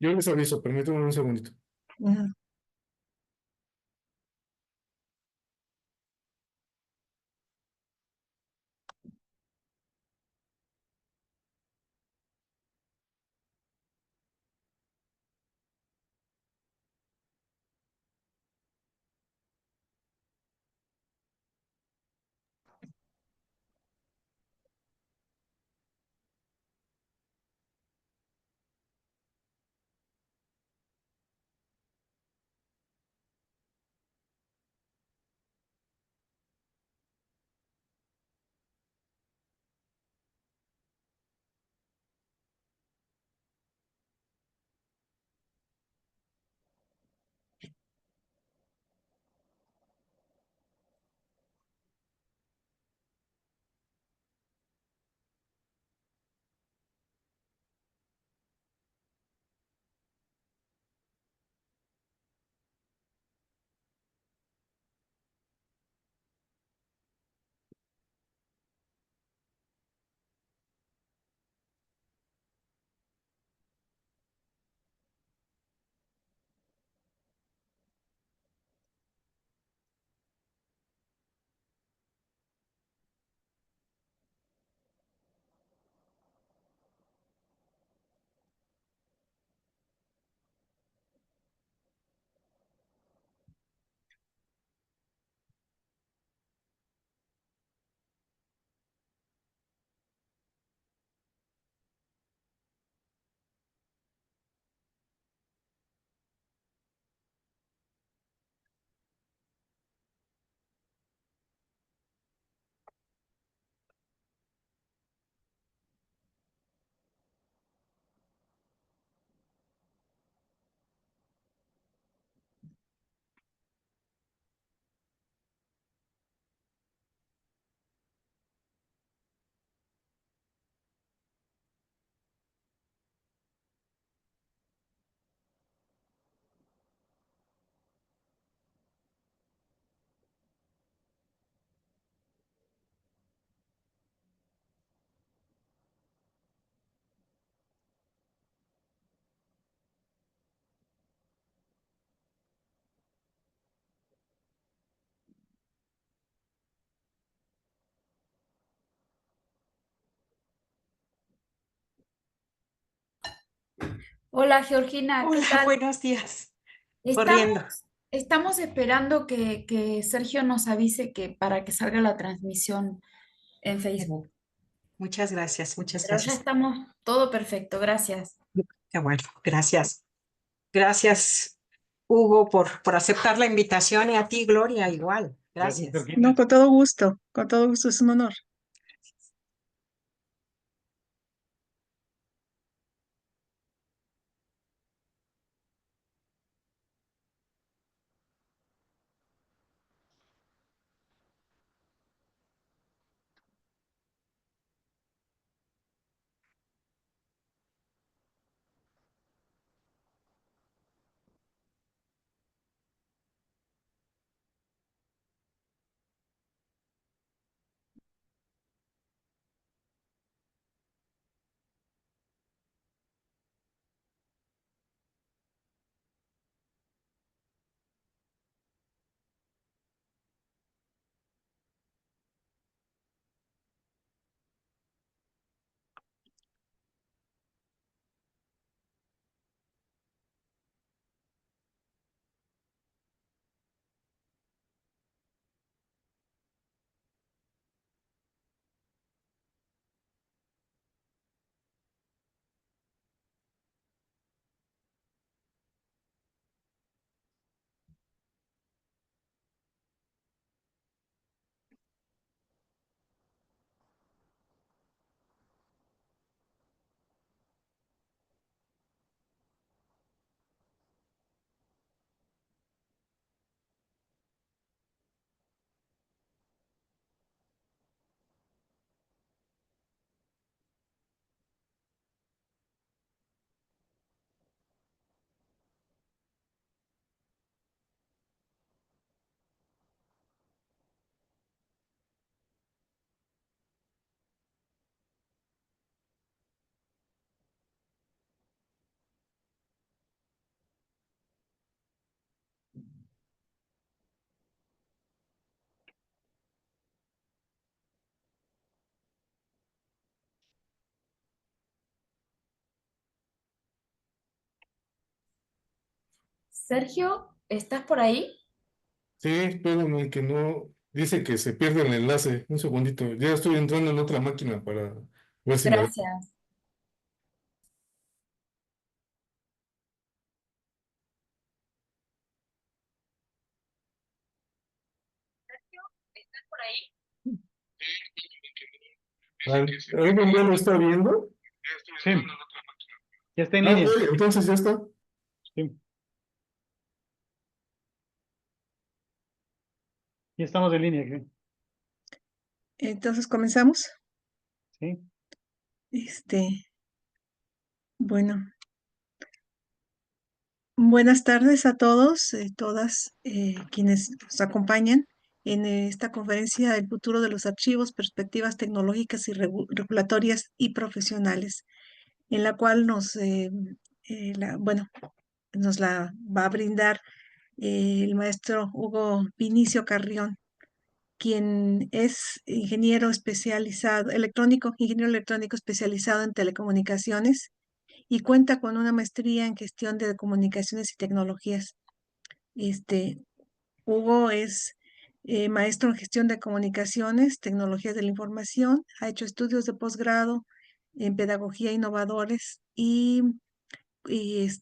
Yo les aviso, permítanme un segundito. Ujú. Hola Georgina, ¿qué Hola, tal? buenos días. Estamos, Corriendo. estamos esperando que Sergio nos avise que para que salga la transmisión en Facebook. Muchas gracias, muchas Pero ya gracias. estamos todo perfecto, gracias. Qué bueno, gracias. Gracias, Hugo, por aceptar la invitación y a ti, Gloria, igual. Gracias, Gracias. Georgina. No, con todo gusto, es un honor. Sergio, ¿estás por ahí? Sí, espérame que no. Dice que se pierde el enlace. Un segundito. Ya estoy entrando en otra máquina para ver si me da. Gracias. ¿Estás por ahí? ¿Ahí me lo está viendo? Sí, ya está en Ah, línea. ok, entonces ya está. Sí, ya estamos en línea. Sí. Entonces, comenzamos. Sí. Este, bueno, buenas tardes a todos, todas quienes nos acompañan en esta conferencia El futuro de los archivos, perspectivas tecnológicas y regulatorias y profesionales, en la cual bueno, nos la va a brindar el maestro Hugo Vinicio Carrión, quien es ingeniero especializado, ingeniero electrónico especializado en telecomunicaciones y cuenta con una maestría en gestión de comunicaciones y tecnologías. Este, Hugo es maestro en gestión de comunicaciones, tecnologías de la información, ha hecho estudios de posgrado en pedagogía innovadores y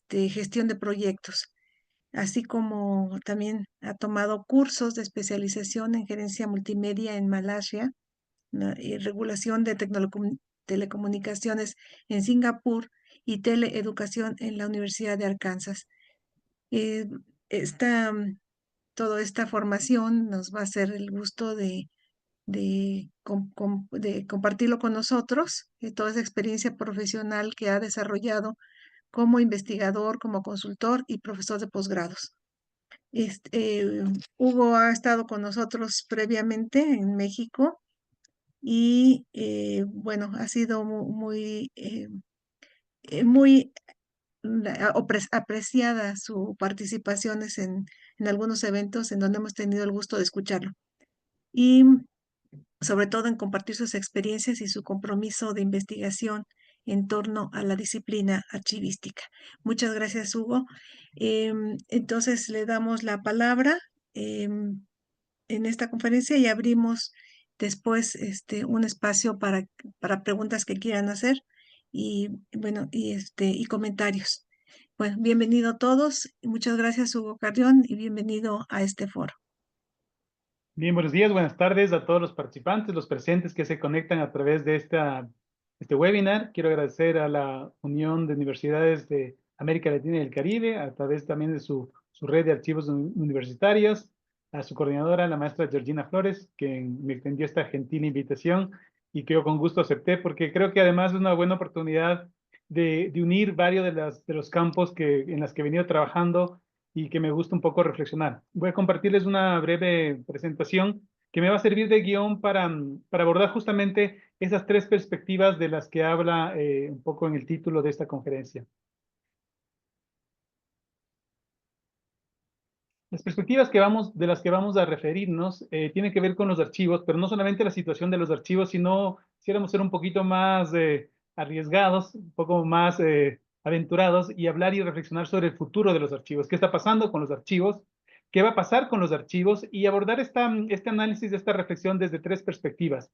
gestión de proyectos, así como también ha tomado cursos de especialización en gerencia multimedia en Malasia, y regulación de telecomunicaciones en Singapur y teleeducación en la Universidad de Arkansas. Eh, esta, Toda esta formación nos va a hacer el gusto de compartirlo con nosotros, toda esa experiencia profesional que ha desarrollado como investigador, como consultor y profesor de posgrados. Hugo ha estado con nosotros previamente en México y bueno, ha sido muy apreciada su participaciones en algunos eventos en donde hemos tenido el gusto de escucharlo y sobre todo en compartir sus experiencias y su compromiso de investigación en torno a la disciplina archivística. Muchas gracias, Hugo. Entonces le damos la palabra en esta conferencia y abrimos después un espacio para preguntas que quieran hacer y bueno, y comentarios. Bueno, bienvenido a todos. Muchas gracias, Hugo Carrión, y bienvenido a este foro. Bien, buenos días, buenas tardes a todos los participantes, los presentes que se conectan a través de este webinar. Quiero agradecer a la Unión de Universidades de América Latina y el Caribe, a través también de su red de archivos universitarios, a su coordinadora, la maestra Georgina Flores, que me extendió esta gentil invitación y que yo con gusto acepté, porque creo que además es una buena oportunidad de unir varios de los campos en los que he venido trabajando y que me gusta un poco reflexionar. Voy a compartirles una breve presentación que me va a servir de guión para abordar justamente esas tres perspectivas de las que habla un poco en el título de esta conferencia. Las perspectivas de las que vamos a referirnos tienen que ver con los archivos, pero no solamente la situación de los archivos, sino quisiéramos ser un poquito más arriesgados, un poco más aventurados y hablar y reflexionar sobre el futuro de los archivos. ¿Qué está pasando con los archivos? ¿Qué va a pasar con los archivos? Y abordar este análisis, esta reflexión desde tres perspectivas.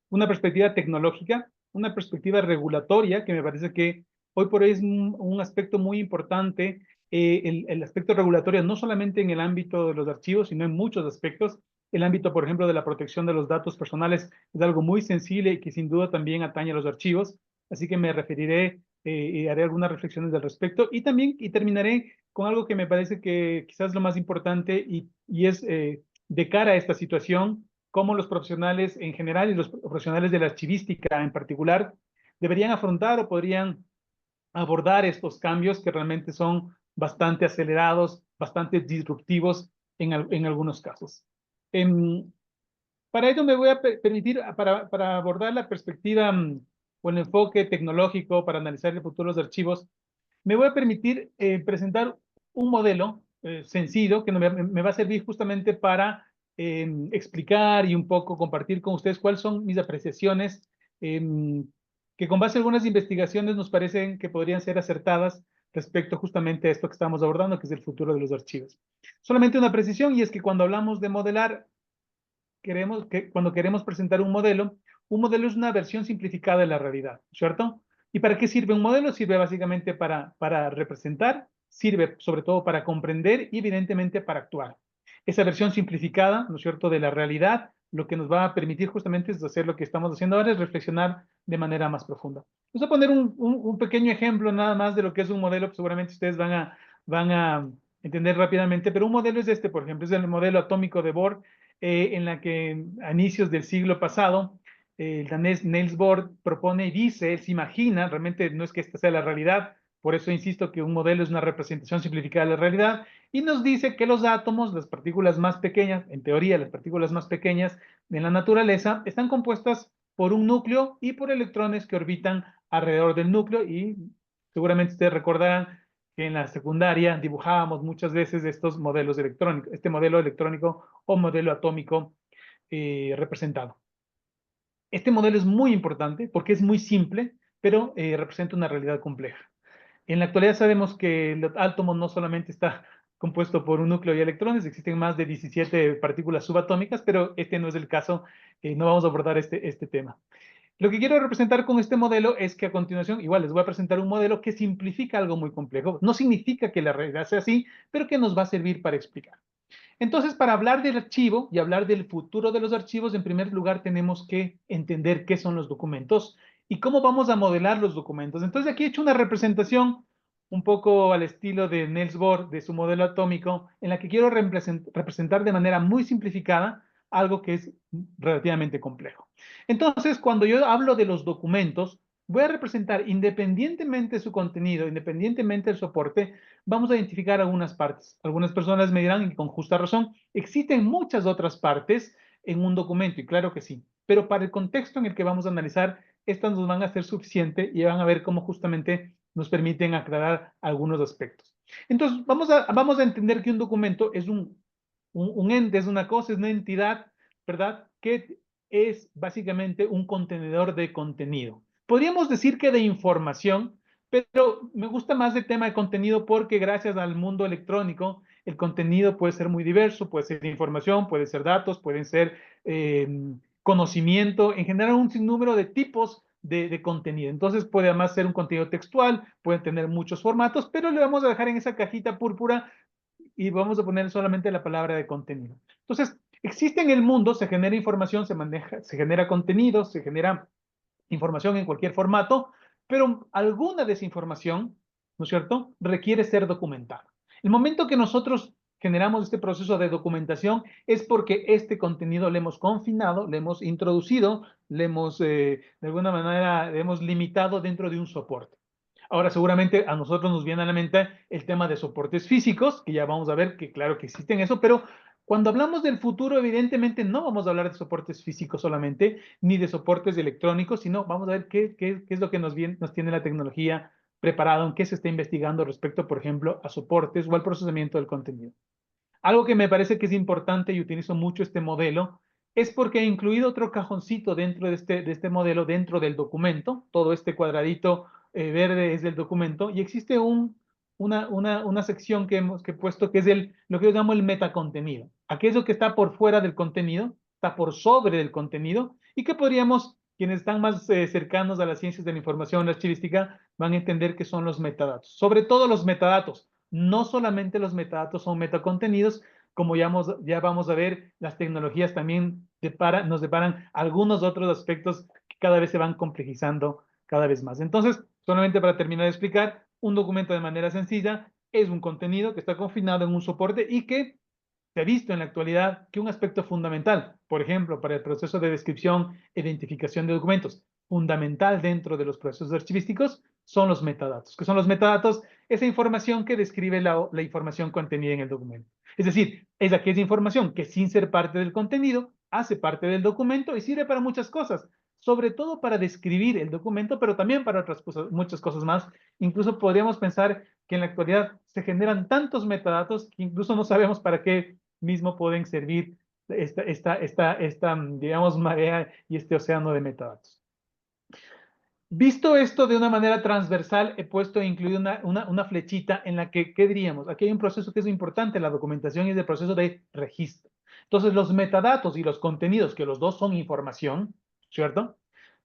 Una perspectiva tecnológica, una perspectiva regulatoria, que me parece que hoy por hoy es un aspecto muy importante, el aspecto regulatorio, no solamente en el ámbito de los archivos, sino en muchos aspectos. El ámbito, por ejemplo, de la protección de los datos personales es algo muy sensible y que sin duda también atañe a los archivos. Así que me referiré y haré algunas reflexiones al respecto. Y también terminaré con algo que me parece que quizás es lo más importante y es de cara a esta situación, cómo los profesionales en general y los profesionales de la archivística en particular deberían afrontar o podrían abordar estos cambios que realmente son bastante acelerados, bastante disruptivos en algunos casos. Para ello me voy a permitir, para abordar la perspectiva o el enfoque tecnológico para analizar el futuro de los archivos, me voy a permitir presentar un modelo sencillo que me va a servir justamente para explicar y un poco compartir con ustedes cuáles son mis apreciaciones, que con base a algunas investigaciones nos parecen que podrían ser acertadas respecto justamente a esto que estamos abordando, que es el futuro de los archivos. Solamente una precisión, y es que cuando hablamos de modelar, cuando queremos presentar un modelo es una versión simplificada de la realidad, ¿cierto? ¿Y para qué sirve un modelo? Sirve básicamente para representar, sirve sobre todo para comprender y evidentemente para actuar. Esa versión simplificada, ¿no es cierto?, de la realidad, lo que nos va a permitir justamente es hacer lo que estamos haciendo ahora, es reflexionar de manera más profunda. Vamos a poner un pequeño ejemplo nada más de lo que es un modelo, que seguramente ustedes van a entender rápidamente, pero un modelo es este, por ejemplo, es el modelo atómico de Bohr, en la que a inicios del siglo pasado, el danés Niels Bohr propone y dice, él se imagina, realmente no es que esta sea la realidad, por eso insisto que un modelo es una representación simplificada de la realidad, y nos dice que los átomos, las partículas más pequeñas, en teoría las partículas más pequeñas de la naturaleza, están compuestas por un núcleo y por electrones que orbitan alrededor del núcleo, y seguramente ustedes recordarán que en la secundaria dibujábamos muchas veces estos modelos electrónicos, este modelo electrónico o modelo atómico representado. Este modelo es muy importante porque es muy simple, pero representa una realidad compleja. En la actualidad sabemos que el átomo no solamente está compuesto por un núcleo y electrones, existen más de 17 partículas subatómicas, pero este no es el caso, no vamos a abordar este tema. Lo que quiero representar con este modelo es que a continuación, igual les voy a presentar un modelo que simplifica algo muy complejo. No significa que la realidad sea así, pero que nos va a servir para explicar. Entonces, para hablar del archivo y hablar del futuro de los archivos, en primer lugar tenemos que entender qué son los documentos y cómo vamos a modelar los documentos. Entonces, aquí he hecho una representación un poco al estilo de Niels Bohr, de su modelo atómico, en la que quiero representar de manera muy simplificada algo que es relativamente complejo. Entonces, cuando yo hablo de los documentos, voy a representar independientemente de su contenido, independientemente del soporte, vamos a identificar algunas partes. Algunas personas me dirán, y con justa razón, existen muchas otras partes en un documento, y claro que sí, pero para el contexto en el que vamos a analizar, estas nos van a ser suficientes y van a ver cómo justamente nos permiten aclarar algunos aspectos. Entonces, vamos a entender que un documento es un ente, es una cosa, es una entidad, ¿verdad?, que es básicamente un contenedor de contenido. Podríamos decir que de información, pero me gusta más el tema de contenido porque gracias al mundo electrónico, el contenido puede ser muy diverso, puede ser información, puede ser datos, pueden ser conocimiento, en general un sinnúmero de tipos de contenido. Entonces puede además ser un contenido textual, puede tener muchos formatos, pero le vamos a dejar en esa cajita púrpura y vamos a poner solamente la palabra de contenido. Entonces, existe en el mundo, se genera información, se genera contenido, se genera información en cualquier formato, pero alguna de esa información, ¿no es cierto?, requiere ser documentada. El momento que nosotros generamos este proceso de documentación es porque este contenido le hemos confinado, le hemos introducido, le hemos, de alguna manera, le hemos limitado dentro de un soporte. Ahora, seguramente a nosotros nos viene a la mente el tema de soportes físicos, que ya vamos a ver que claro que existen eso, pero cuando hablamos del futuro, evidentemente no vamos a hablar de soportes físicos solamente, ni de soportes electrónicos, sino vamos a ver qué es lo que nos tiene la tecnología preparado, en qué se está investigando respecto, por ejemplo, a soportes o al procesamiento del contenido. Algo que me parece que es importante y utilizo mucho este modelo es porque he incluido otro cajoncito dentro de este modelo, dentro del documento. Todo este cuadradito verde es del documento y existe una sección que he puesto que es lo que yo llamo el metacontenido. Aquello que está por fuera del contenido, está por sobre del contenido y que podríamos, quienes están más cercanos a las ciencias de la información, la archivística, van a entender que son los metadatos. Sobre todo los metadatos. No solamente los metadatos son metacontenidos, como ya vamos a ver, las tecnologías también nos deparan algunos otros aspectos que cada vez se van complejizando cada vez más. Entonces, solamente para terminar de explicar, un documento de manera sencilla es un contenido que está confinado en un soporte y que se ha visto en la actualidad que un aspecto fundamental, por ejemplo, para el proceso de descripción e identificación de documentos, fundamental dentro de los procesos archivísticos, son los metadatos. ¿Qué son los metadatos? Esa información que describe la información contenida en el documento. Es decir, es aquella información que sin ser parte del contenido, hace parte del documento y sirve para muchas cosas, sobre todo para describir el documento, pero también para otras cosas, muchas cosas más. Incluso podríamos pensar que en la actualidad se generan tantos metadatos que incluso no sabemos para qué mismo pueden servir esta digamos, marea y este océano de metadatos. Visto esto de una manera transversal, he puesto e incluido una flechita en la que, ¿qué diríamos? Aquí hay un proceso que es importante, la documentación, y es el proceso de registro. Entonces, los metadatos y los contenidos, que los dos son información, ¿cierto?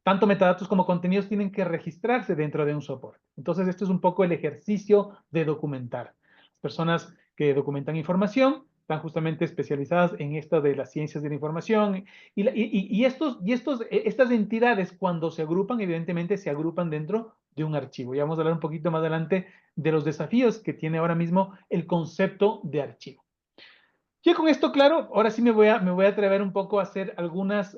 Tanto metadatos como contenidos tienen que registrarse dentro de un soporte. Entonces, esto es un poco el ejercicio de documentar. Las personas que documentan información están justamente especializadas en esto de las ciencias de la información. Estas entidades, cuando se agrupan, evidentemente se agrupan dentro de un archivo. Ya vamos a hablar un poquito más adelante de los desafíos que tiene ahora mismo el concepto de archivo. Ya con esto claro, ahora sí me voy a atrever un poco a hacer algunas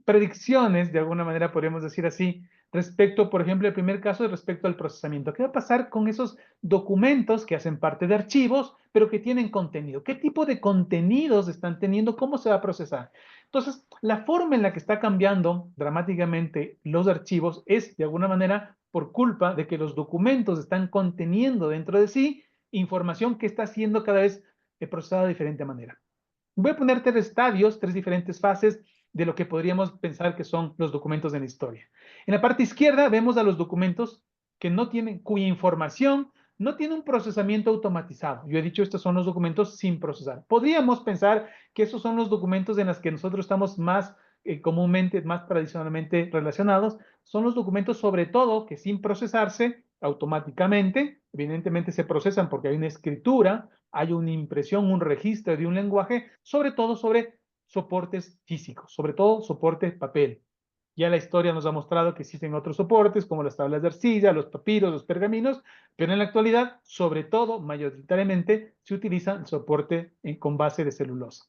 predicciones, de alguna manera podríamos decir así, respecto, por ejemplo, el primer caso respecto al procesamiento. ¿Qué va a pasar con esos documentos que hacen parte de archivos, pero que tienen contenido? ¿Qué tipo de contenidos están teniendo? ¿Cómo se va a procesar? Entonces, la forma en la que está cambiando dramáticamente los archivos es, de alguna manera, por culpa de que los documentos están conteniendo dentro de sí información que está siendo cada vez procesada de diferente manera. Voy a poner 3 estadios, 3 diferentes fases de lo que podríamos pensar que son los documentos de la historia. En la parte izquierda vemos a los documentos que no tienen, cuya información no tiene un procesamiento automatizado. Yo he dicho, estos son los documentos sin procesar. Podríamos pensar que esos son los documentos en los que nosotros estamos más comúnmente, más tradicionalmente relacionados. Son los documentos, sobre todo, que sin procesarse automáticamente, evidentemente se procesan porque hay una escritura, hay una impresión, un registro de un lenguaje, sobre todo sobre soportes físicos, sobre todo soporte papel. Ya la historia nos ha mostrado que existen otros soportes, como las tablas de arcilla, los papiros, los pergaminos, pero en la actualidad, sobre todo, mayoritariamente, se utiliza el soporte con base de celulosa.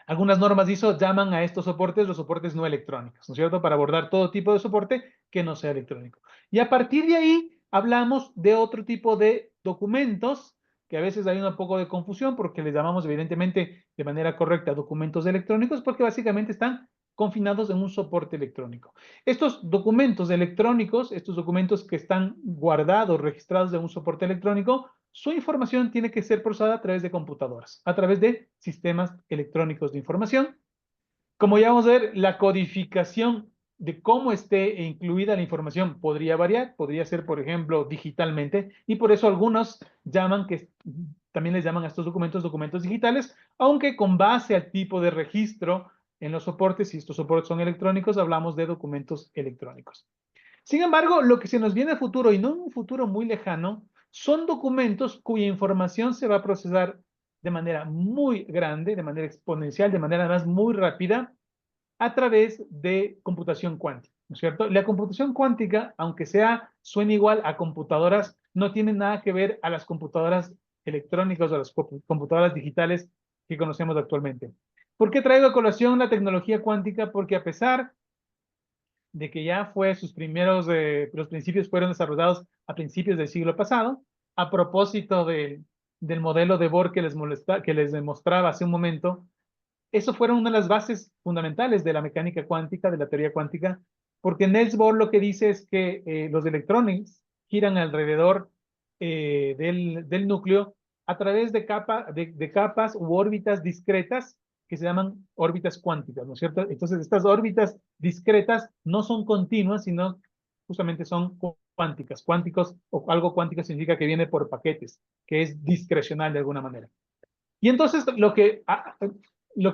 Algunas normas ISO llaman a estos soportes los soportes no electrónicos, ¿no es cierto? Para abordar todo tipo de soporte que no sea electrónico. Y a partir de ahí hablamos de otro tipo de documentos que a veces hay un poco de confusión porque les llamamos evidentemente de manera correcta documentos electrónicos porque básicamente están confinados en un soporte electrónico. Estos documentos electrónicos, estos documentos que están guardados, registrados en un soporte electrónico, su información tiene que ser procesada a través de computadoras, a través de sistemas electrónicos de información. Como ya vamos a ver, la codificación de cómo esté incluida la información podría variar, podría ser, por ejemplo, digitalmente, y por eso algunos también les llaman a estos documentos documentos digitales, aunque con base al tipo de registro en los soportes, si estos soportes son electrónicos, hablamos de documentos electrónicos. Sin embargo, lo que se nos viene a futuro, y no en un futuro muy lejano, son documentos cuya información se va a procesar de manera muy grande, de manera exponencial, de manera además muy rápida, a través de computación cuántica, ¿no es cierto? La computación cuántica, aunque suene igual a computadoras, no tiene nada que ver a las computadoras electrónicas o a las computadoras digitales que conocemos actualmente. ¿Por qué traigo a colación la tecnología cuántica? Porque a pesar de que ya los principios fueron desarrollados a principios del siglo pasado, a propósito del modelo de Bohr que les demostraba hace un momento, eso fueron una de las bases fundamentales de la mecánica cuántica, de la teoría cuántica, porque Niels Bohr lo que dice es que los electrones giran alrededor del núcleo a través de capas u órbitas discretas que se llaman órbitas cuánticas, ¿no es cierto? Entonces, estas órbitas discretas no son continuas, sino justamente son cuánticas. Cuánticos o algo cuántico significa que viene por paquetes, que es discrecional de alguna manera. Y entonces lo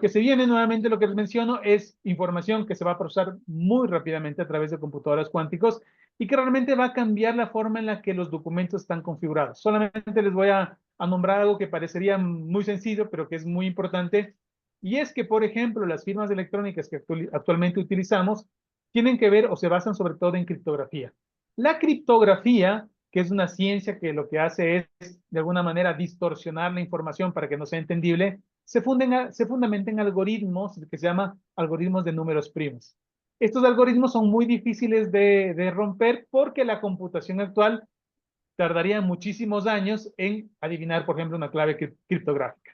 que se viene nuevamente, lo que les menciono, es información que se va a procesar muy rápidamente a través de computadoras cuánticos y que realmente va a cambiar la forma en la que los documentos están configurados. Solamente les voy a nombrar algo que parecería muy sencillo, pero que es muy importante. Y es que, por ejemplo, las firmas electrónicas que actualmente utilizamos tienen que ver o se basan sobre todo en criptografía. La criptografía, que es una ciencia que lo que hace es, de alguna manera, distorsionar la información para que no sea entendible, se fundamenta en algoritmos que se llaman algoritmos de números primos. Estos algoritmos son muy difíciles de romper porque la computación actual tardaría muchísimos años en adivinar, por ejemplo, una clave criptográfica.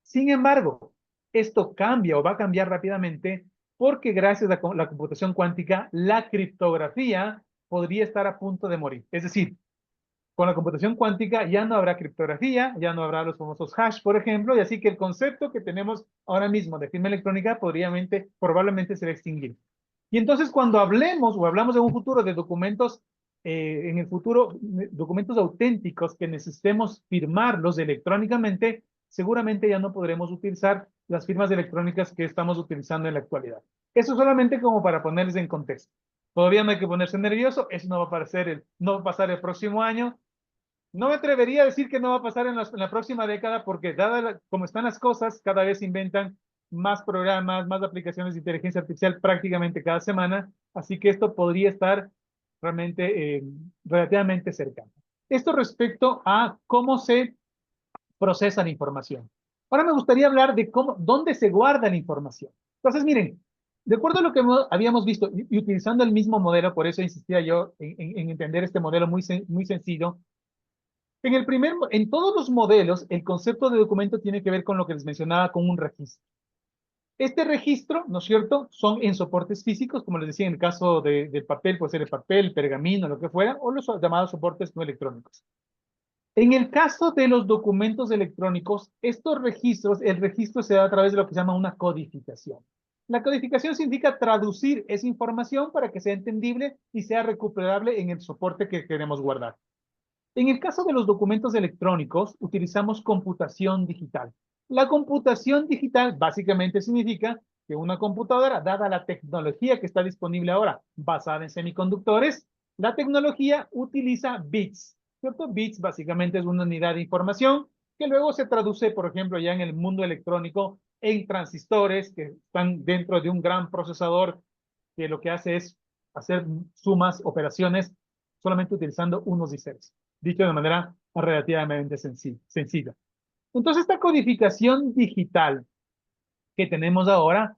Sin embargo, esto cambia o va a cambiar rápidamente porque gracias a la computación cuántica, la criptografía podría estar a punto de morir. Es decir, con la computación cuántica ya no habrá criptografía, ya no habrá los famosos hash, por ejemplo, y así que el concepto que tenemos ahora mismo de firma electrónica probablemente se va a extinguir. Y entonces cuando hablemos o hablamos de un futuro de documentos, en el futuro, documentos auténticos que necesitemos firmarlos electrónicamente, seguramente ya no podremos utilizar las firmas electrónicas que estamos utilizando en la actualidad. Eso solamente como para ponerles en contexto. Todavía no hay que ponerse nervioso, eso no va a no va a pasar el próximo año. No me atrevería a decir que no va a pasar en la próxima década porque como están las cosas, cada vez se inventan más programas, más aplicaciones de inteligencia artificial prácticamente cada semana, así que esto podría estar realmente relativamente cercano. Esto respecto a cómo se procesa la información. Ahora me gustaría hablar de dónde se guarda la información. Entonces, miren, de acuerdo a lo que habíamos visto y utilizando el mismo modelo, por eso insistía yo en entender este modelo muy sencillo. En todos los modelos, el concepto de documento tiene que ver con lo que les mencionaba, con un registro. Este registro, ¿no es cierto?, son en soportes físicos, como les decía, en el caso del papel, puede ser el papel, el pergamino, lo que fuera, o los llamados soportes no electrónicos. En el caso de los documentos electrónicos, estos registros, el registro se da a través de lo que se llama una codificación. La codificación significa traducir esa información para que sea entendible y sea recuperable en el soporte que queremos guardar. En el caso de los documentos electrónicos, utilizamos computación digital. La computación digital básicamente significa que una computadora, dada la tecnología que está disponible ahora, basada en semiconductores, la tecnología utiliza bits, ¿cierto? Bits básicamente es una unidad de información que luego se traduce, por ejemplo, ya en el mundo electrónico en transistores que están dentro de un gran procesador que lo que hace es hacer sumas, operaciones, solamente utilizando unos y ceros, dicho de manera relativamente sencilla. Entonces, esta codificación digital que tenemos ahora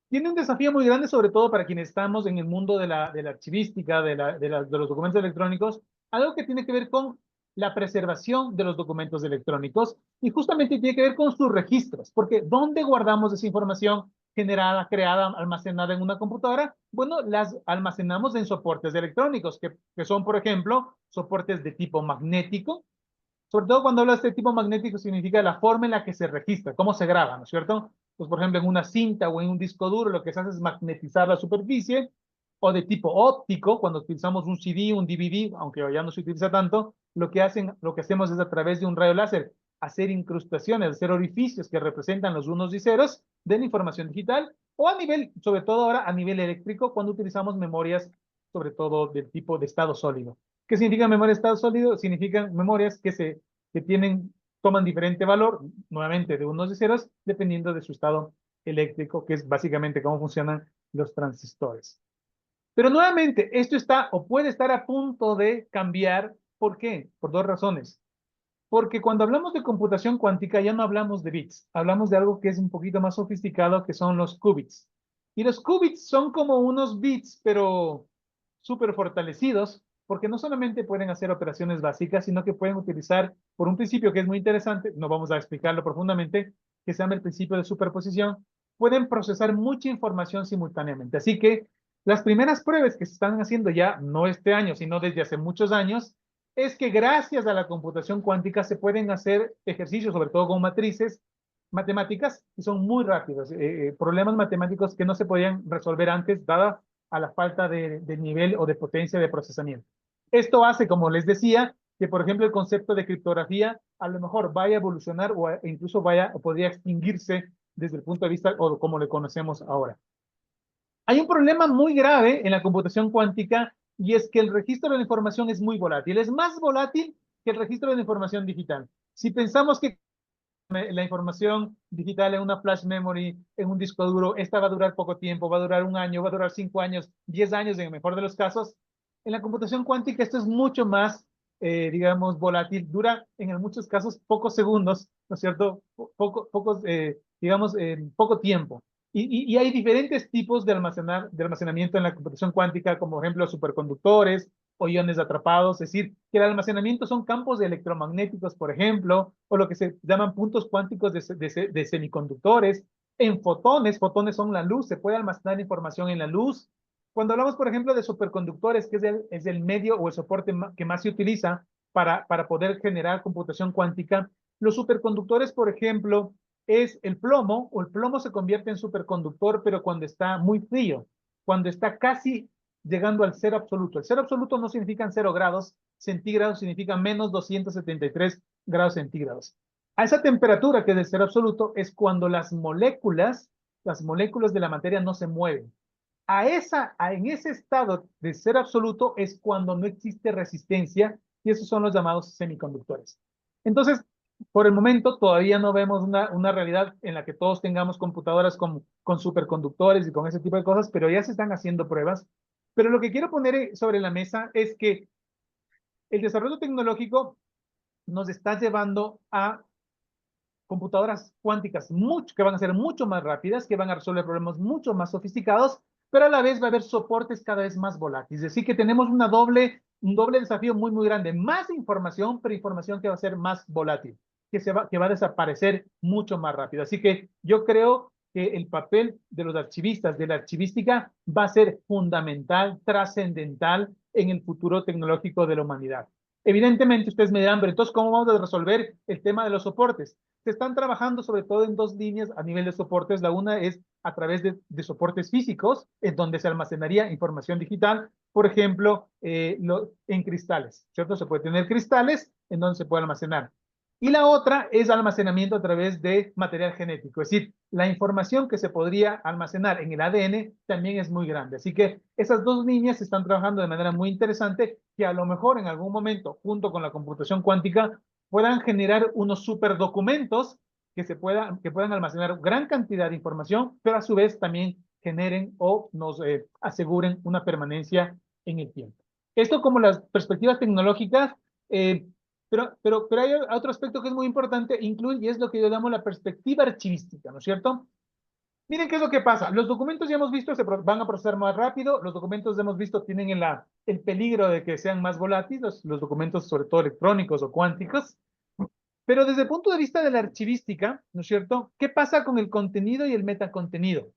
tiene un desafío muy grande, sobre todo para quienes estamos en el mundo de la archivística, de los documentos electrónicos, algo que tiene que ver con la preservación de los documentos electrónicos y justamente tiene que ver con sus registros, porque ¿dónde guardamos esa información generada, creada, almacenada en una computadora? Bueno, las almacenamos en soportes electrónicos, que son, por ejemplo, soportes de tipo magnético. Sobre todo cuando hablas de este tipo magnético significa la forma en la que se registra, cómo se graba, ¿no es cierto? Pues, por ejemplo, en una cinta o en un disco duro lo que se hace es magnetizar la superficie, o de tipo óptico, cuando utilizamos un CD, un DVD, aunque ya no se utiliza tanto, lo que hacemos es a través de un rayo láser hacer incrustaciones, hacer orificios que representan los unos y ceros de la información digital, o a nivel, sobre todo ahora a nivel eléctrico, cuando utilizamos memorias, sobre todo del tipo de estado sólido. ¿Qué significa memoria de estado sólido? Significan memorias toman diferente valor, nuevamente de unos y ceros, dependiendo de su estado eléctrico, que es básicamente cómo funcionan los transistores. Pero nuevamente, esto está o puede estar a punto de cambiar. ¿Por qué? Por dos razones. Porque cuando hablamos de computación cuántica ya no hablamos de bits, hablamos de algo que es un poquito más sofisticado, que son los qubits. Y los qubits son como unos bits, pero súper fortalecidos, porque no solamente pueden hacer operaciones básicas, sino que pueden utilizar, por un principio que es muy interesante, no vamos a explicarlo profundamente, que se llama el principio de superposición, pueden procesar mucha información simultáneamente. Así que las primeras pruebas que se están haciendo ya, no este año, sino desde hace muchos años, es que gracias a la computación cuántica se pueden hacer ejercicios, sobre todo con matrices matemáticas, que son muy rápidos, problemas matemáticos que no se podían resolver antes, dada a la falta de nivel o de potencia de procesamiento. Esto hace, como les decía, que por ejemplo el concepto de criptografía a lo mejor vaya a evolucionar o incluso podría extinguirse desde el punto de vista o como le conocemos ahora. Hay un problema muy grave en la computación cuántica y es que el registro de la información es muy volátil. Es más volátil que el registro de la información digital. Si pensamos que la información digital en una flash memory, en un disco duro, esta va a durar poco tiempo, va a durar 1 año, va a durar 5 años, 10 años en el mejor de los casos. En la computación cuántica esto es mucho más, digamos, volátil, dura en muchos casos pocos segundos, ¿no es cierto? Digamos, poco tiempo. Y hay diferentes tipos de almacenamiento en la computación cuántica, como por ejemplo superconductores o iones atrapados, es decir, que el almacenamiento son campos electromagnéticos, por ejemplo, o lo que se llaman puntos cuánticos de semiconductores, en fotones son la luz, se puede almacenar información en la luz. Cuando hablamos, por ejemplo, de superconductores, que es el medio o el soporte que más se utiliza para poder generar computación cuántica, los superconductores, por ejemplo, es el plomo, o el plomo se convierte en superconductor, pero cuando está muy frío. cuando está casi llegando al cero absoluto. El cero absoluto no significa 0 grados centígrados, significa menos 273 grados centígrados. A esa temperatura que es el cero absoluto es cuando las moléculas de la materia no se mueven. En ese estado de cero absoluto es cuando no existe resistencia y esos son los llamados semiconductores. Entonces, por el momento todavía no vemos una realidad en la que todos tengamos computadoras con superconductores y con ese tipo de cosas, pero ya se están haciendo pruebas. Pero lo que quiero poner sobre la mesa es que el desarrollo tecnológico nos está llevando a computadoras cuánticas que van a ser mucho más rápidas, que van a resolver problemas mucho más sofisticados, pero a la vez va a haber soportes cada vez más volátiles. Es decir, que tenemos un doble desafío muy, muy grande. Más información, pero información que va a ser más volátil, que va a desaparecer mucho más rápido. Así que yo creo que el papel de los archivistas, de la archivística, va a ser fundamental, trascendental en el futuro tecnológico de la humanidad. Evidentemente, ustedes me dirán, pero entonces, ¿cómo vamos a resolver el tema de los soportes? Se están trabajando sobre todo en 2 líneas a nivel de soportes. La una es a través de soportes físicos, en donde se almacenaría información digital, por ejemplo, en cristales, ¿cierto? Se puede tener cristales en donde se puede almacenar. Y la otra es almacenamiento a través de material genético, es decir, la información que se podría almacenar en el ADN también es muy grande. Así que esas 2 líneas se están trabajando de manera muy interesante, que a lo mejor en algún momento, junto con la computación cuántica, puedan generar unos superdocumentos que puedan almacenar gran cantidad de información, pero a su vez también generen o nos aseguren una permanencia en el tiempo. Esto como las perspectivas tecnológicas, pero hay otro aspecto que es muy importante incluir y es lo que yo llamo la perspectiva archivística, ¿no es cierto? Miren qué es lo que pasa. Los documentos ya hemos visto van a procesar más rápido. Los documentos hemos visto tienen el peligro de que sean más volátiles, los documentos sobre todo electrónicos o cuánticos. Pero desde el punto de vista de la archivística, ¿no es cierto? ¿Qué pasa con el contenido y el metacontenido?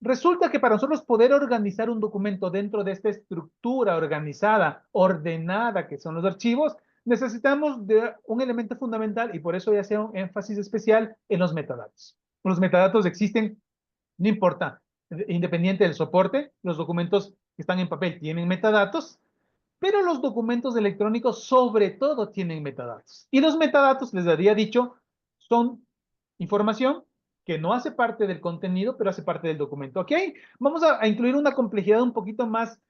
Resulta que para nosotros poder organizar un documento dentro de esta estructura organizada, ordenada, que son los archivos, necesitamos de un elemento fundamental y por eso ya sea un énfasis especial en los metadatos. Los metadatos existen, no importa, independiente del soporte, los documentos que están en papel tienen metadatos, pero los documentos electrónicos sobre todo tienen metadatos. Y los metadatos, les había dicho, son información que no hace parte del contenido, pero hace parte del documento. ¿Ok? Vamos a incluir una complejidad un poquito más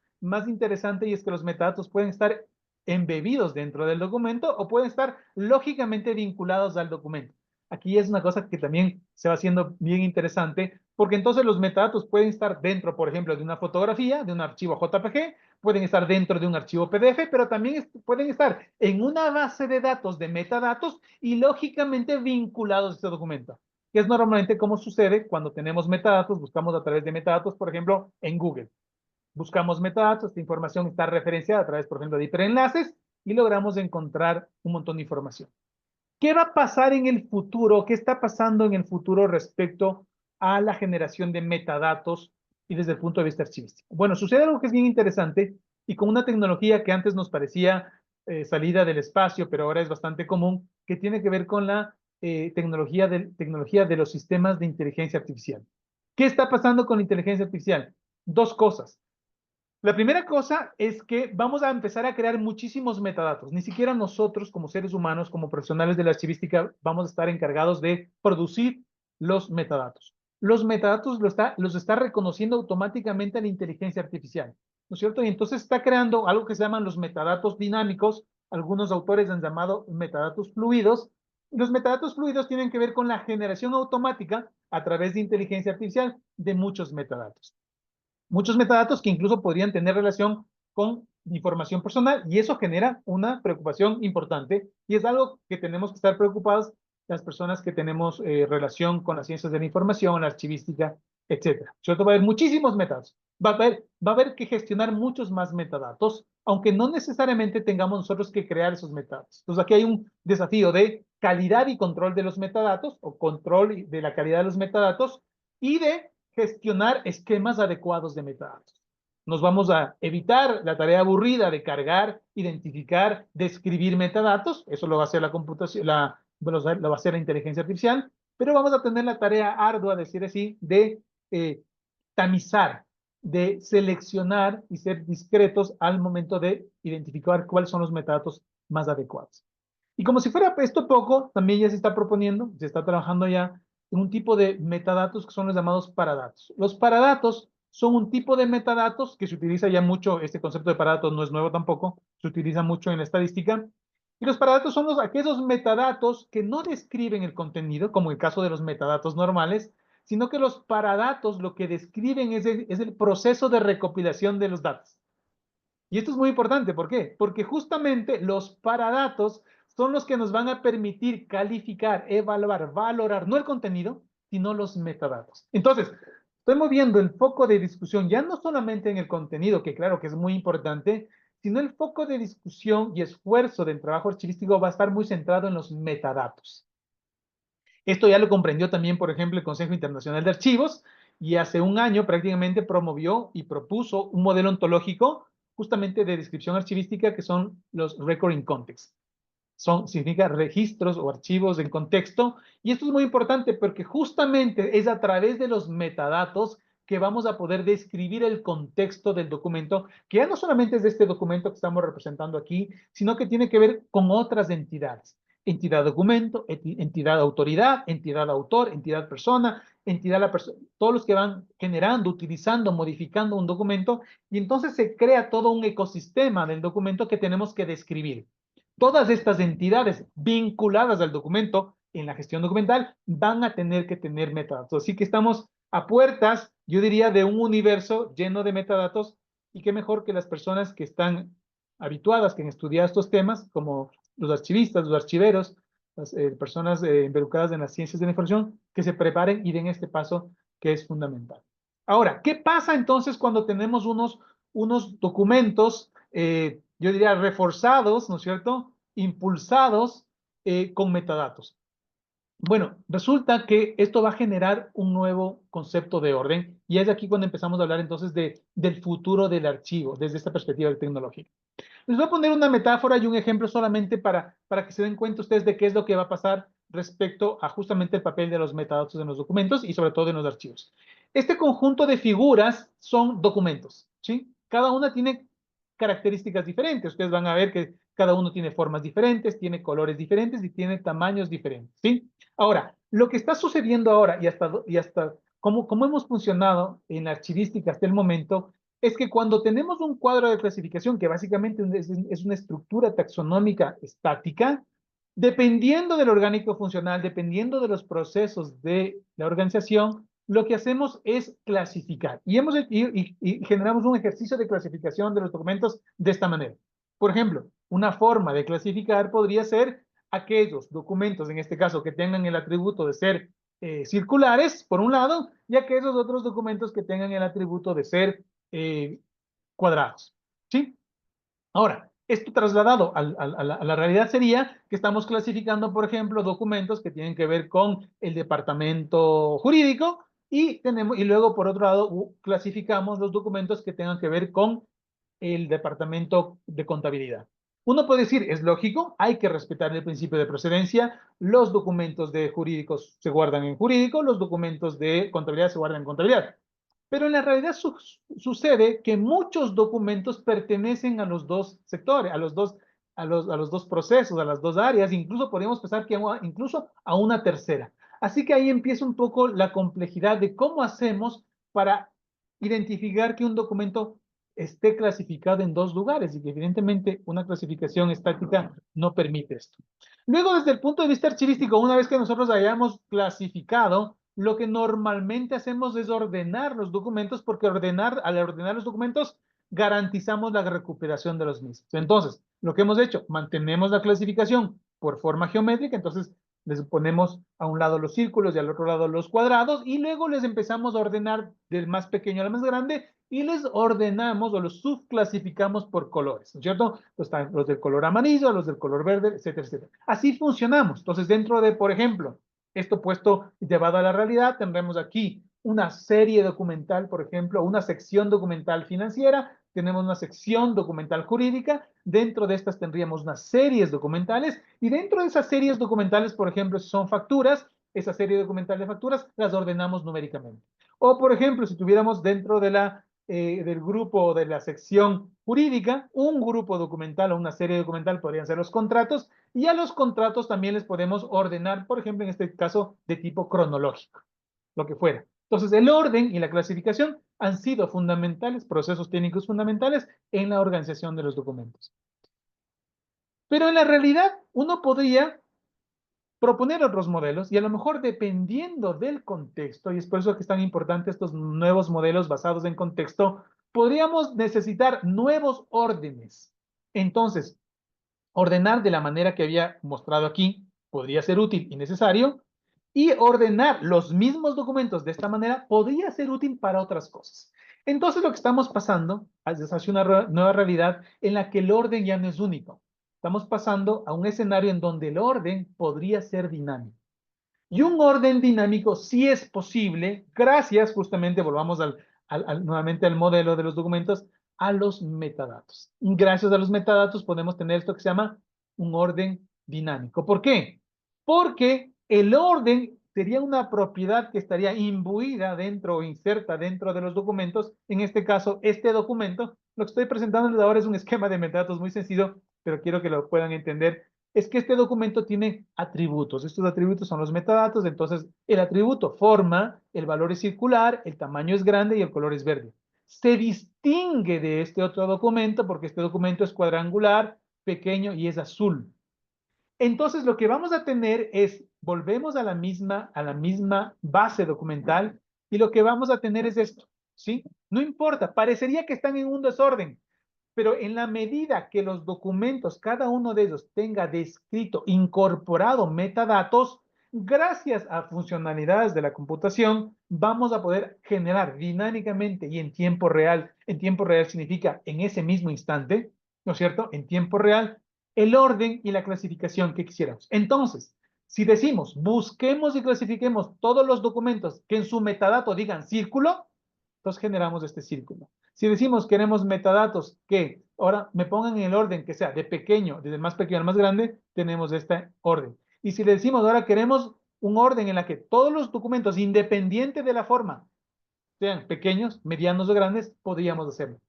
interesante y es que los metadatos pueden estar embebidos dentro del documento o pueden estar lógicamente vinculados al documento. Aquí es una cosa que también se va haciendo bien interesante, porque entonces los metadatos pueden estar dentro, por ejemplo, de una fotografía, de un archivo JPG, pueden estar dentro de un archivo PDF, pero también pueden estar en una base de datos de metadatos y lógicamente vinculados a este documento, que es normalmente como sucede cuando tenemos metadatos, buscamos a través de metadatos, por ejemplo, en Google. Buscamos metadatos, esta información está referenciada a través, por ejemplo, de hiperenlaces y logramos encontrar un montón de información. ¿Qué va a pasar en el futuro? ¿Qué está pasando en el futuro respecto a la generación de metadatos y desde el punto de vista archivístico? Bueno, sucede algo que es bien interesante y con una tecnología que antes nos parecía salida del espacio, pero ahora es bastante común, que tiene que ver con la tecnología de los sistemas de inteligencia artificial. ¿Qué está pasando con la inteligencia artificial? 2 cosas. La primera cosa es que vamos a empezar a crear muchísimos metadatos. Ni siquiera nosotros, como seres humanos, como profesionales de la archivística, vamos a estar encargados de producir los metadatos. Los metadatos los está reconociendo automáticamente la inteligencia artificial, ¿no es cierto? Y entonces está creando algo que se llaman los metadatos dinámicos. Algunos autores han llamado metadatos fluidos. Los metadatos fluidos tienen que ver con la generación automática a través de inteligencia artificial de muchos metadatos. Muchos metadatos que incluso podrían tener relación con información personal y eso genera una preocupación importante y es algo que tenemos que estar preocupados las personas que tenemos relación con las ciencias de la información, la archivística, etcétera. ¿Cierto? Va a haber muchísimos metadatos. Va a haber que gestionar muchos más metadatos, aunque no necesariamente tengamos nosotros que crear esos metadatos. Entonces aquí hay un desafío de calidad y control de los metadatos o control de la calidad de los metadatos y de gestionar esquemas adecuados de metadatos. Nos vamos a evitar la tarea aburrida de cargar, identificar, describir metadatos. Eso lo va a hacer la computación, lo va a hacer la inteligencia artificial, pero vamos a tener la tarea ardua, decir así, de tamizar de seleccionar y ser discretos al momento de identificar cuáles son los metadatos más adecuados. Y como si fuera esto poco, también ya se está proponiendo, se está trabajando ya en un tipo de metadatos que son los llamados paradatos. Los paradatos son un tipo de metadatos que se utiliza ya mucho, este concepto de paradatos no es nuevo tampoco, se utiliza mucho en la estadística. Y los paradatos son aquellos metadatos que no describen el contenido, como el caso de los metadatos normales, sino que los paradatos lo que describen es el proceso de recopilación de los datos. Y esto es muy importante, ¿por qué? Porque justamente los paradatos son los que nos van a permitir calificar, evaluar, valorar, no el contenido, sino los metadatos. Entonces, estoy moviendo el foco de discusión ya no solamente en el contenido, que claro que es muy importante, sino el foco de discusión y esfuerzo del trabajo archivístico va a estar muy centrado en los metadatos. Esto ya lo comprendió también, por ejemplo, el Consejo Internacional de Archivos, y hace un año prácticamente promovió y propuso un modelo ontológico justamente de descripción archivística que son los record in context. Significa registros o archivos en contexto, y esto es muy importante porque justamente es a través de los metadatos que vamos a poder describir el contexto del documento, que ya no solamente es de este documento que estamos representando aquí, sino que tiene que ver con otras entidades. Entidad documento, entidad autoridad, entidad autor, entidad persona, entidad la persona, todos los que van generando, utilizando, modificando un documento, y entonces se crea todo un ecosistema del documento que tenemos que describir. Todas estas entidades vinculadas al documento en la gestión documental van a tener que tener metadatos. Así que estamos a puertas, yo diría, de un universo lleno de metadatos, y qué mejor que las personas que están habituadas, que han estudiado estos temas, como los archivistas, los archiveros, las personas involucradas en las ciencias de la información, que se preparen y den este paso que es fundamental. Ahora, ¿qué pasa entonces cuando tenemos unos documentos, yo diría, reforzados, ¿no es cierto?, impulsados con metadatos? Bueno, resulta que esto va a generar un nuevo concepto de orden, y es aquí cuando empezamos a hablar entonces del futuro del archivo, desde esta perspectiva tecnológica. Les voy a poner una metáfora y un ejemplo solamente para que se den cuenta ustedes de qué es lo que va a pasar respecto a justamente el papel de los metadatos en los documentos y sobre todo en los archivos. Este conjunto de figuras son documentos, ¿sí? Cada una tiene características diferentes. Ustedes van a ver que cada uno tiene formas diferentes, tiene colores diferentes y tiene tamaños diferentes, ¿sí? Ahora, lo que está sucediendo ahora y hasta cómo hemos funcionado en la archivística hasta el momento es que cuando tenemos un cuadro de clasificación que básicamente es una estructura taxonómica estática, dependiendo del orgánico funcional, dependiendo de los procesos de la organización, lo que hacemos es clasificar. Y generamos un ejercicio de clasificación de los documentos de esta manera. Por ejemplo, una forma de clasificar podría ser aquellos documentos, en este caso, que tengan el atributo de ser circulares, por un lado, y aquellos otros documentos que tengan el atributo de ser cuadrados, ¿sí? Ahora, esto trasladado a la realidad sería que estamos clasificando, por ejemplo, documentos que tienen que ver con el departamento jurídico, y luego, por otro lado, clasificamos los documentos que tengan que ver con el departamento de contabilidad. Uno puede decir, es lógico, hay que respetar el principio de procedencia, los documentos de jurídicos se guardan en jurídico, los documentos de contabilidad se guardan en contabilidad. Pero en la realidad sucede que muchos documentos pertenecen a los dos sectores, a los dos procesos, a las dos áreas, incluso podríamos pensar que incluso a una tercera. Así que ahí empieza un poco la complejidad de cómo hacemos para identificar que un documento esté clasificado en dos lugares, y que evidentemente una clasificación estática no permite esto. Luego, desde el punto de vista archivístico, una vez que nosotros hayamos clasificado, lo que normalmente hacemos es ordenar los documentos, porque al ordenar los documentos garantizamos la recuperación de los mismos. Entonces, lo que hemos hecho, mantenemos la clasificación por forma geométrica, entonces les ponemos a un lado los círculos y al otro lado los cuadrados, y luego les empezamos a ordenar del más pequeño al más grande, y les ordenamos o los subclasificamos por colores, ¿no es cierto? Están los del color amarillo, los del color verde, etcétera, etcétera. Así funcionamos. Entonces, dentro de, por ejemplo, esto puesto y llevado a la realidad, tendremos aquí una serie documental, por ejemplo, una sección documental financiera, tenemos una sección documental jurídica, dentro de estas tendríamos unas series documentales, y dentro de esas series documentales, por ejemplo, si son facturas, esa serie documental de facturas las ordenamos numéricamente. O, por ejemplo, si tuviéramos dentro de la del grupo de la sección jurídica, un grupo documental o una serie documental podrían ser los contratos, y a los contratos también les podemos ordenar, por ejemplo, en este caso, de tipo cronológico, lo que fuera. Entonces, el orden y la clasificación han sido fundamentales, procesos técnicos fundamentales en la organización de los documentos. Pero en la realidad, uno podría proponer otros modelos y a lo mejor dependiendo del contexto, y es por eso que es tan importante estos nuevos modelos basados en contexto, podríamos necesitar nuevos órdenes. Entonces, ordenar de la manera que había mostrado aquí podría ser útil y necesario, y ordenar los mismos documentos de esta manera podría ser útil para otras cosas. Entonces, lo que estamos pasando es hacia una nueva realidad en la que el orden ya no es único. Estamos pasando a un escenario en donde el orden podría ser dinámico. Y un orden dinámico sí es posible, gracias, justamente, volvamos nuevamente al modelo de los documentos, a los metadatos. Gracias a los metadatos podemos tener esto que se llama un orden dinámico. ¿Por qué? Porque el orden sería una propiedad que estaría imbuida dentro o inserta dentro de los documentos. En este caso, este documento, lo que estoy presentándoles ahora es un esquema de metadatos muy sencillo, pero quiero que lo puedan entender. Es que este documento tiene atributos. Estos atributos son los metadatos. Entonces, el atributo forma, el valor es circular, el tamaño es grande y el color es verde. Se distingue de este otro documento porque este documento es cuadrangular, pequeño y es azul. Entonces, lo que vamos a tener es, volvemos a la misma base documental y lo que vamos a tener es esto, ¿sí? No importa, parecería que están en un desorden, pero en la medida que los documentos, cada uno de ellos tenga descrito, incorporado metadatos, gracias a funcionalidades de la computación, vamos a poder generar dinámicamente y en tiempo real significa en ese mismo instante, ¿no es cierto? En tiempo real, el orden y la clasificación que quisiéramos. Entonces, si decimos, busquemos y clasifiquemos todos los documentos que en su metadato digan círculo, entonces generamos este círculo. Si decimos queremos metadatos que ahora me pongan en el orden que sea de pequeño, desde más pequeño al más grande, tenemos este orden. Y si le decimos ahora queremos un orden en la que todos los documentos, independiente de la forma, sean pequeños, medianos o grandes, podríamos hacerlo.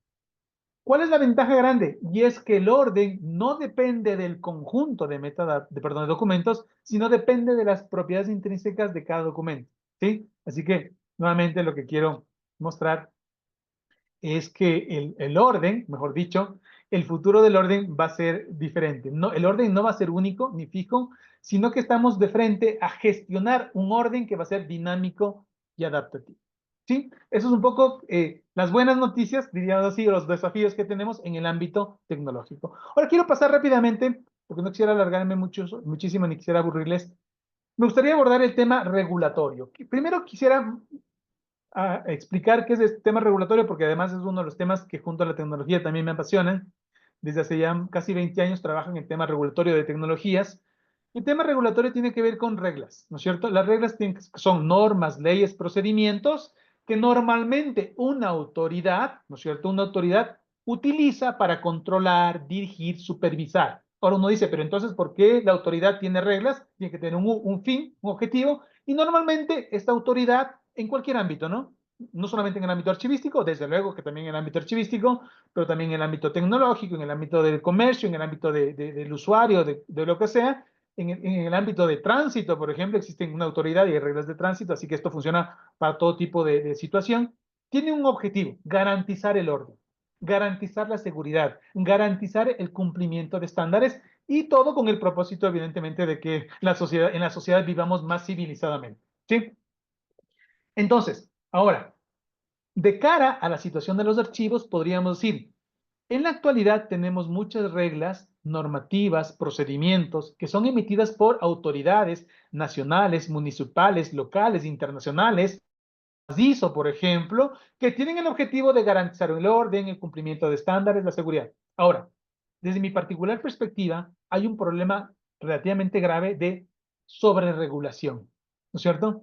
¿Cuál es la ventaja grande? Y es que el orden no depende del conjunto de de documentos, sino depende de las propiedades intrínsecas de cada documento, ¿sí? Así que, nuevamente, lo que quiero mostrar es que el orden, mejor dicho, el futuro del orden va a ser diferente. No, el orden no va a ser único ni fijo, sino que estamos de frente a gestionar un orden que va a ser dinámico y adaptativo. ¿Sí? Eso es un poco las buenas noticias, diríamos así, los desafíos que tenemos en el ámbito tecnológico. Ahora quiero pasar rápidamente, porque no quisiera alargarme muchísimo ni quisiera aburrirles. Me gustaría abordar el tema regulatorio. Primero quisiera explicar qué es este tema regulatorio, porque además es uno de los temas que junto a la tecnología también me apasionan. Desde hace ya casi 20 años trabajo en el tema regulatorio de tecnologías. El tema regulatorio tiene que ver con reglas, ¿no es cierto? Las reglas son normas, leyes, procedimientos que normalmente una autoridad, ¿no es cierto? Una autoridad utiliza para controlar, dirigir, supervisar. Ahora uno dice, pero entonces, ¿por qué la autoridad tiene reglas? Tiene que tener un fin, un objetivo, y normalmente esta autoridad, en cualquier ámbito, ¿no? No solamente en el ámbito archivístico, desde luego que también en el ámbito archivístico, pero también en el ámbito tecnológico, en el ámbito del comercio, en el ámbito del usuario, de lo que sea, en el ámbito de tránsito, por ejemplo, existen una autoridad y hay reglas de tránsito, así que esto funciona para todo tipo de situación. Tiene un objetivo, garantizar el orden, garantizar la seguridad, garantizar el cumplimiento de estándares y todo con el propósito, evidentemente, de que en la sociedad vivamos más civilizadamente, ¿sí? Entonces, ahora, de cara a la situación de los archivos, podríamos decir, en la actualidad tenemos muchas reglas, normativas, procedimientos que son emitidas por autoridades nacionales, municipales, locales, internacionales, ISO, por ejemplo, que tienen el objetivo de garantizar el orden, el cumplimiento de estándares, la seguridad. Ahora, desde mi particular perspectiva, hay un problema relativamente grave de sobreregulación, ¿no es cierto?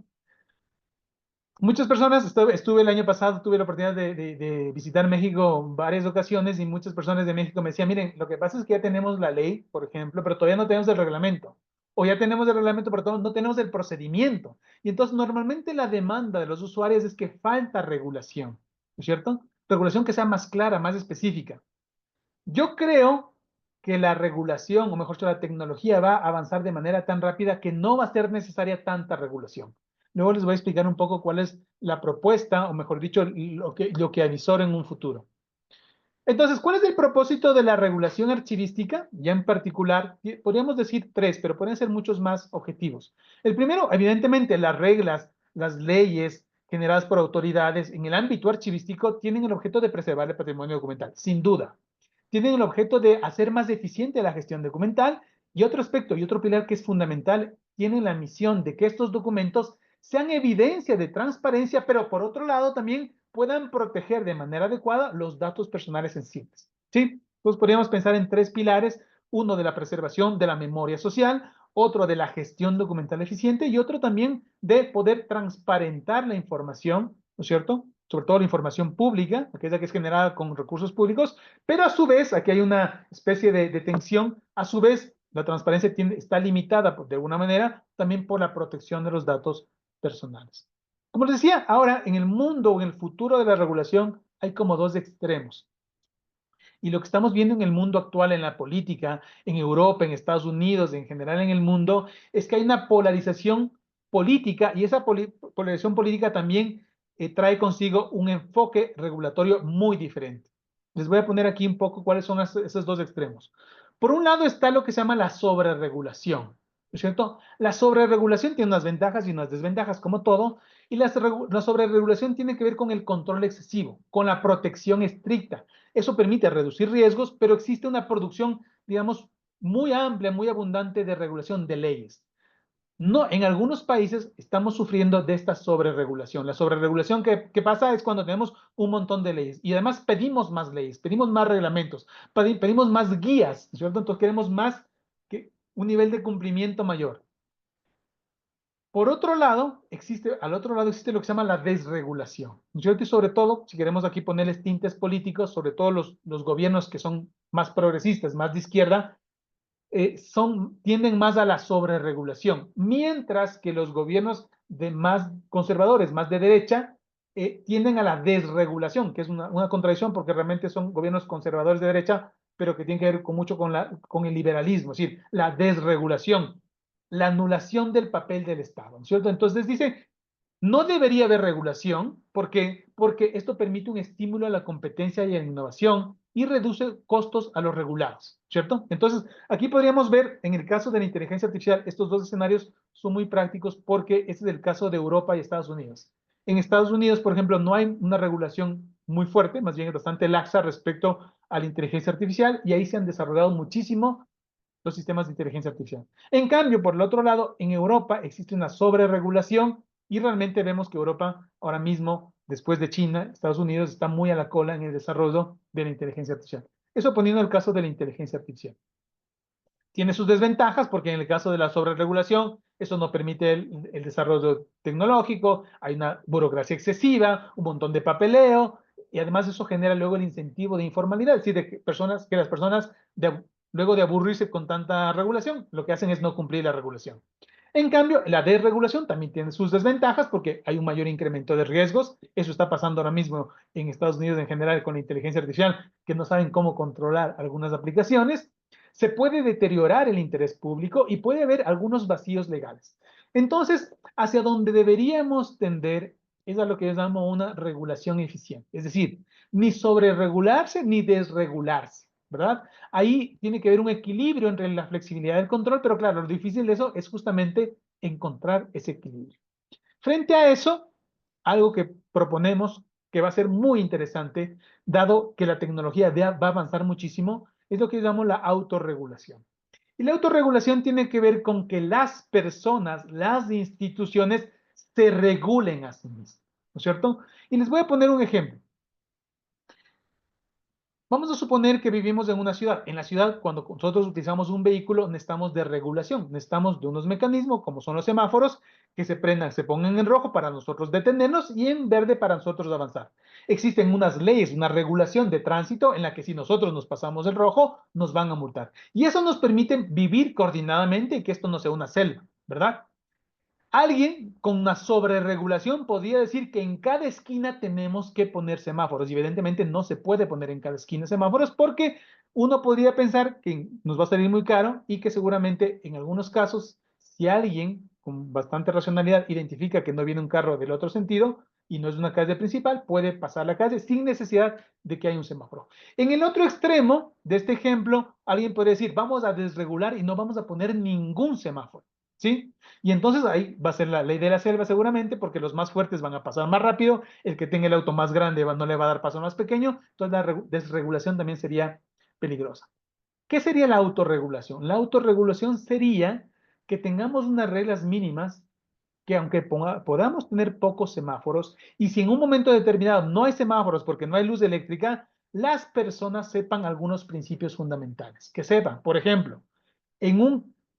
Muchas personas, estuve el año pasado, tuve la oportunidad de visitar México en varias ocasiones y muchas personas de México me decían, miren, lo que pasa es que ya tenemos la ley, por ejemplo, pero todavía no tenemos el reglamento. O ya tenemos el reglamento, pero no tenemos el procedimiento. Y entonces normalmente la demanda de los usuarios es que falta regulación, ¿no es cierto? regulación que sea más clara, más específica. Yo creo que la regulación, o mejor dicho, la tecnología va a avanzar de manera tan rápida que no va a ser necesaria tanta regulación. Luego les voy a explicar un poco cuál es la propuesta, o mejor dicho, lo que avisoro en un futuro. Entonces, ¿cuál es el propósito de la regulación archivística? Ya en particular, podríamos decir tres, pero pueden ser muchos más objetivos. El primero, evidentemente, las reglas, las leyes generadas por autoridades en el ámbito archivístico tienen el objeto de preservar el patrimonio documental, sin duda. Tienen el objeto de hacer más eficiente la gestión documental y otro aspecto y otro pilar que es fundamental, tienen la misión de que estos documentos sean evidencia de transparencia, pero por otro lado también puedan proteger de manera adecuada los datos personales sensibles. ¿Sí? Entonces podríamos pensar en tres pilares, uno de la preservación de la memoria social, otro de la gestión documental eficiente y otro también de poder transparentar la información, ¿no es cierto? Sobre todo la información pública, aquella que es generada con recursos públicos, pero a su vez, aquí hay una especie de tensión, a su vez, la transparencia está limitada de alguna manera también por la protección de los datos personales. Como les decía, ahora en el mundo o en el futuro de la regulación hay como dos extremos. Y lo que estamos viendo en el mundo actual, en la política, en Europa, en Estados Unidos, en general en el mundo, es que hay una polarización política y esa polarización política también trae consigo un enfoque regulatorio muy diferente. Les voy a poner aquí un poco cuáles son esos dos extremos. Por un lado está lo que se llama la sobreregulación, ¿no es cierto? La sobreregulación tiene unas ventajas y unas desventajas, como todo, y la sobreregulación tiene que ver con el control excesivo, con la protección estricta. Eso permite reducir riesgos, pero existe una producción, digamos, muy amplia, muy abundante de regulación de leyes. No, en algunos países estamos sufriendo de esta sobreregulación. La sobreregulación que pasa es cuando tenemos un montón de leyes y además pedimos más leyes, pedimos más reglamentos, pedimos más guías, ¿cierto? Entonces queremos más, un nivel de cumplimiento mayor. Por otro lado, al otro lado existe lo que se llama la desregulación, ¿cierto? Y sobre todo, si queremos aquí ponerles tintes políticos, sobre todo los gobiernos que son más progresistas, más de izquierda, tienden más a la sobreregulación, mientras que los gobiernos más conservadores, más de derecha, tienden a la desregulación, que es una contradicción porque realmente son gobiernos conservadores de derecha, pero que tienen que ver mucho con el liberalismo, es decir, la desregulación, la anulación del papel del Estado, ¿no es cierto? Entonces dice, no debería haber regulación porque esto permite un estímulo a la competencia y a la innovación y reduce costos a los regulados, ¿cierto? Entonces, aquí podríamos ver, en el caso de la inteligencia artificial, estos dos escenarios son muy prácticos porque este es el caso de Europa y Estados Unidos. En Estados Unidos, por ejemplo, no hay una regulación muy fuerte, más bien es bastante laxa respecto a la inteligencia artificial y ahí se han desarrollado muchísimo los sistemas de inteligencia artificial. En cambio, por el otro lado, en Europa existe una sobreregulación y realmente vemos que Europa ahora mismo, después de China, Estados Unidos, está muy a la cola en el desarrollo de la inteligencia artificial. Eso poniendo el caso de la inteligencia artificial. Tiene sus desventajas porque en el caso de la sobreregulación, eso no permite el desarrollo tecnológico, hay una burocracia excesiva, un montón de papeleo, y además eso genera luego el incentivo de informalidad, es decir, de que las personas, luego de aburrirse con tanta regulación, lo que hacen es no cumplir la regulación. En cambio, la desregulación también tiene sus desventajas porque hay un mayor incremento de riesgos. Eso está pasando ahora mismo en Estados Unidos en general con la inteligencia artificial, que no saben cómo controlar algunas aplicaciones. Se puede deteriorar el interés público y puede haber algunos vacíos legales. Entonces, hacia donde deberíamos tender es a lo que yo llamo una regulación eficiente. Es decir, ni sobreregularse ni desregularse, ¿verdad? Ahí tiene que haber un equilibrio entre la flexibilidad del control, pero claro, lo difícil de eso es justamente encontrar ese equilibrio. Frente a eso, algo que proponemos que va a ser muy interesante, dado que la tecnología va a avanzar muchísimo, es lo que llamamos la autorregulación. Y la autorregulación tiene que ver con que las personas, las instituciones, se regulen a sí mismas, ¿no es cierto? Y les voy a poner un ejemplo. Vamos a suponer que vivimos en una ciudad. En la ciudad, cuando nosotros utilizamos un vehículo, necesitamos de regulación, necesitamos de unos mecanismos, como son los semáforos, que se prendan, se pongan en rojo para nosotros detenernos y en verde para nosotros avanzar. Existen unas leyes, una regulación de tránsito en la que si nosotros nos pasamos el rojo, nos van a multar. Y eso nos permite vivir coordinadamente y que esto no sea una selva, ¿verdad? Alguien con una sobreregulación podría decir que en cada esquina tenemos que poner semáforos y evidentemente no se puede poner en cada esquina semáforos porque uno podría pensar que nos va a salir muy caro y que seguramente en algunos casos, si alguien con bastante racionalidad identifica que no viene un carro del otro sentido y no es una calle principal, puede pasar la calle sin necesidad de que haya un semáforo. En el otro extremo de este ejemplo, alguien puede decir, vamos a desregular y no vamos a poner ningún semáforo, ¿sí? Y entonces ahí va a ser la ley de la selva seguramente, porque los más fuertes van a pasar más rápido, el que tenga el auto más grande no le va a dar paso al más pequeño, entonces la desregulación también sería peligrosa. ¿Qué sería la autorregulación? La autorregulación sería que tengamos unas reglas mínimas que aunque podamos tener pocos semáforos, y si en un momento determinado no hay semáforos porque no hay luz eléctrica, las personas sepan algunos principios fundamentales. Que sepan, por ejemplo,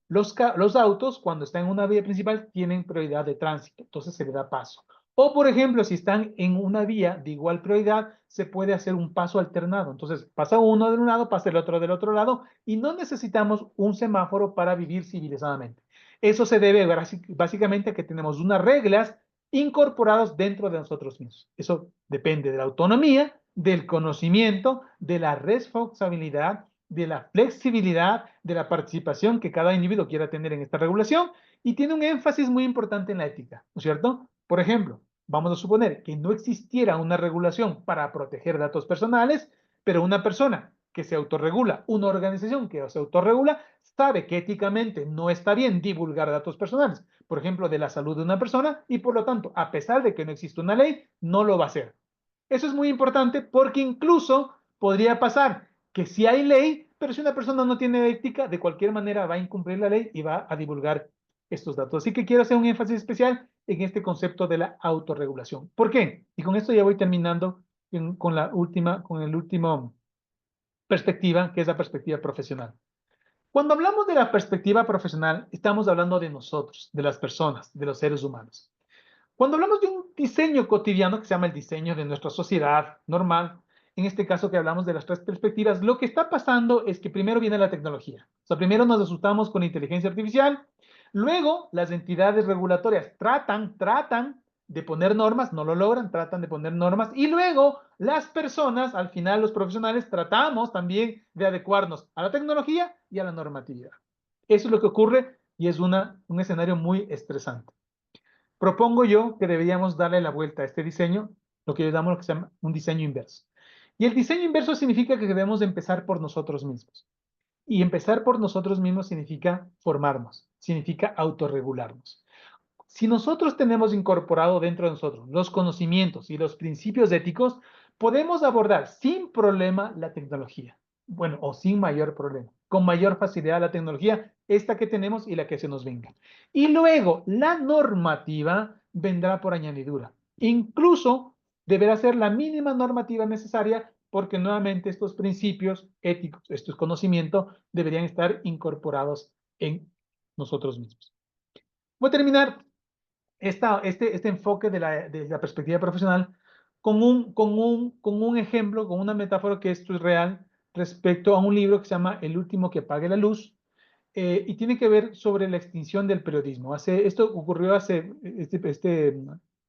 los autos, cuando están en una vía principal, tienen prioridad de tránsito, entonces se le da paso. O, por ejemplo, si están en una vía de igual prioridad, se puede hacer un paso alternado. Entonces, pasa uno de un lado, pasa el otro del otro lado, y no necesitamos un semáforo para vivir civilizadamente. Eso se debe básicamente a que tenemos unas reglas incorporadas dentro de nosotros mismos. Eso depende de la autonomía, del conocimiento, de la responsabilidad, de la flexibilidad, de la participación que cada individuo quiera tener en esta regulación y tiene un énfasis muy importante en la ética, ¿no es cierto? Por ejemplo, vamos a suponer que no existiera una regulación para proteger datos personales, pero una persona que se autorregula, una organización que se autorregula, sabe que éticamente no está bien divulgar datos personales, por ejemplo, de la salud de una persona, y por lo tanto, a pesar de que no existe una ley, no lo va a hacer. Eso es muy importante porque incluso podría pasar que si hay ley, pero si una persona no tiene ética, de cualquier manera va a incumplir la ley y va a divulgar estos datos. Así que quiero hacer un énfasis especial en este concepto de la autorregulación. ¿Por qué? Y con esto ya voy terminando con el último perspectiva, que es la perspectiva profesional. Cuando hablamos de la perspectiva profesional, estamos hablando de nosotros, de las personas, de los seres humanos. Cuando hablamos de un diseño cotidiano que se llama el diseño de nuestra sociedad normal, en este caso que hablamos de las tres perspectivas, lo que está pasando es que primero viene la tecnología. O sea, primero nos asustamos con inteligencia artificial, luego las entidades regulatorias tratan de poner normas, no lo logran, tratan de poner normas, y luego las personas, al final los profesionales, tratamos también de adecuarnos a la tecnología y a la normatividad. Eso es lo que ocurre y es un escenario muy estresante. Propongo yo que deberíamos darle la vuelta a este diseño, lo que llamamos lo que se llama un diseño inverso. Y el diseño inverso significa que debemos empezar por nosotros mismos. Y empezar por nosotros mismos significa formarnos, significa autorregularnos. Si nosotros tenemos incorporado dentro de nosotros los conocimientos y los principios éticos, podemos abordar sin problema la tecnología. Bueno, o sin mayor problema, con mayor facilidad la tecnología, esta que tenemos y la que se nos venga. Y luego, la normativa vendrá por añadidura. Incluso deberá ser la mínima normativa necesaria porque nuevamente estos principios éticos, estos conocimientos, deberían estar incorporados en nosotros mismos. Voy a terminar este enfoque de la perspectiva profesional con un ejemplo, con una metáfora que esto es real respecto a un libro que se llama El último que apague la luz, y tiene que ver sobre la extinción del periodismo. Esto ocurrió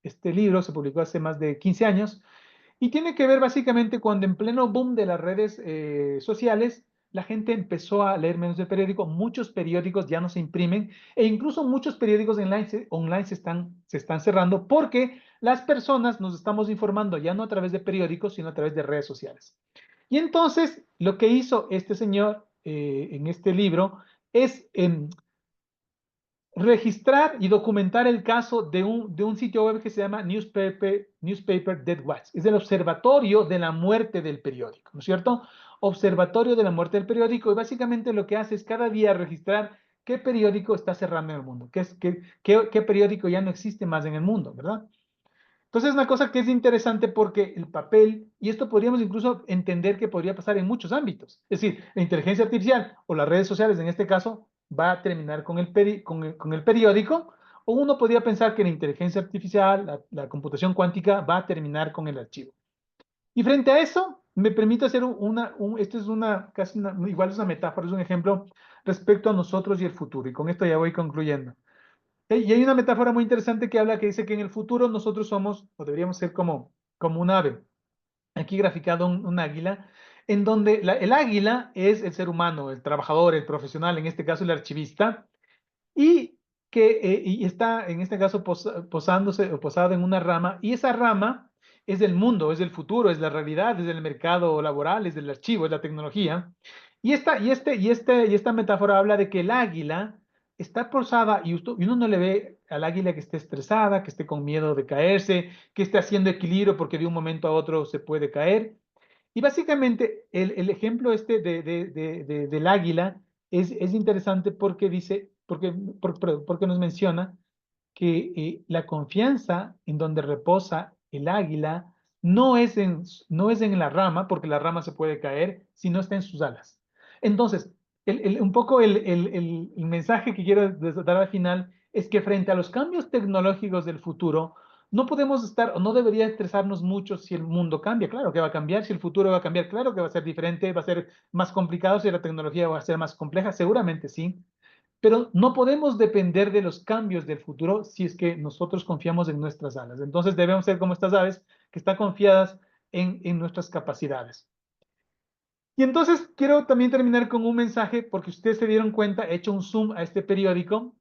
este libro se publicó hace más de 15 años, y tiene que ver básicamente cuando en pleno boom de las redes sociales, la gente empezó a leer menos el periódico, muchos periódicos ya no se imprimen e incluso muchos periódicos online se están cerrando porque las personas nos estamos informando ya no a través de periódicos, sino a través de redes sociales. Y entonces lo que hizo este señor en este libro es registrar y documentar el caso de un sitio web que se llama Newspaper Death Watch. Es el observatorio de la muerte del periódico, ¿no es cierto? Observatorio de la muerte del periódico, y básicamente lo que hace es cada día registrar qué periódico está cerrando en el mundo, qué periódico ya no existe más en el mundo, ¿verdad? Entonces es una cosa que es interesante porque el papel, y esto podríamos incluso entender que podría pasar en muchos ámbitos, es decir, la inteligencia artificial o las redes sociales en este caso va a terminar con el periódico, o uno podría pensar que la inteligencia artificial, la computación cuántica va a terminar con el archivo. Y frente a eso, me permito hacer esto es igual es una metáfora, es un ejemplo respecto a nosotros y el futuro, y con esto ya voy concluyendo. Y hay una metáfora muy interesante que habla, que dice que en el futuro nosotros somos, o deberíamos ser como un ave. Aquí graficado un águila, en donde el águila es el ser humano, el trabajador, el profesional, en este caso el archivista, y que y está en este caso posándose o posado en una rama, y esa rama es del mundo, es del futuro, es la realidad, es del mercado laboral, es del archivo, es la tecnología. Y esta metáfora habla de que el águila está posada y uno no le ve al águila que esté estresada, que esté con miedo de caerse, que esté haciendo equilibrio porque de un momento a otro se puede caer. Y básicamente el ejemplo del águila es interesante porque dice, porque nos menciona que la confianza en donde reposa el águila no es en la rama, porque la rama se puede caer, sino está en sus alas. Entonces, un poco el mensaje que quiero dar al final es que frente a los cambios tecnológicos del futuro, no podemos estar, o no debería estresarnos mucho si el mundo cambia. Claro que va a cambiar, si el futuro va a cambiar, claro que va a ser diferente, va a ser más complicado, si la tecnología va a ser más compleja, seguramente sí, pero no podemos depender de los cambios del futuro si es que nosotros confiamos en nuestras alas. Entonces debemos ser como estas aves que están confiadas en nuestras capacidades. Y entonces quiero también terminar con un mensaje, porque ustedes se dieron cuenta, he hecho un zoom a este periódico,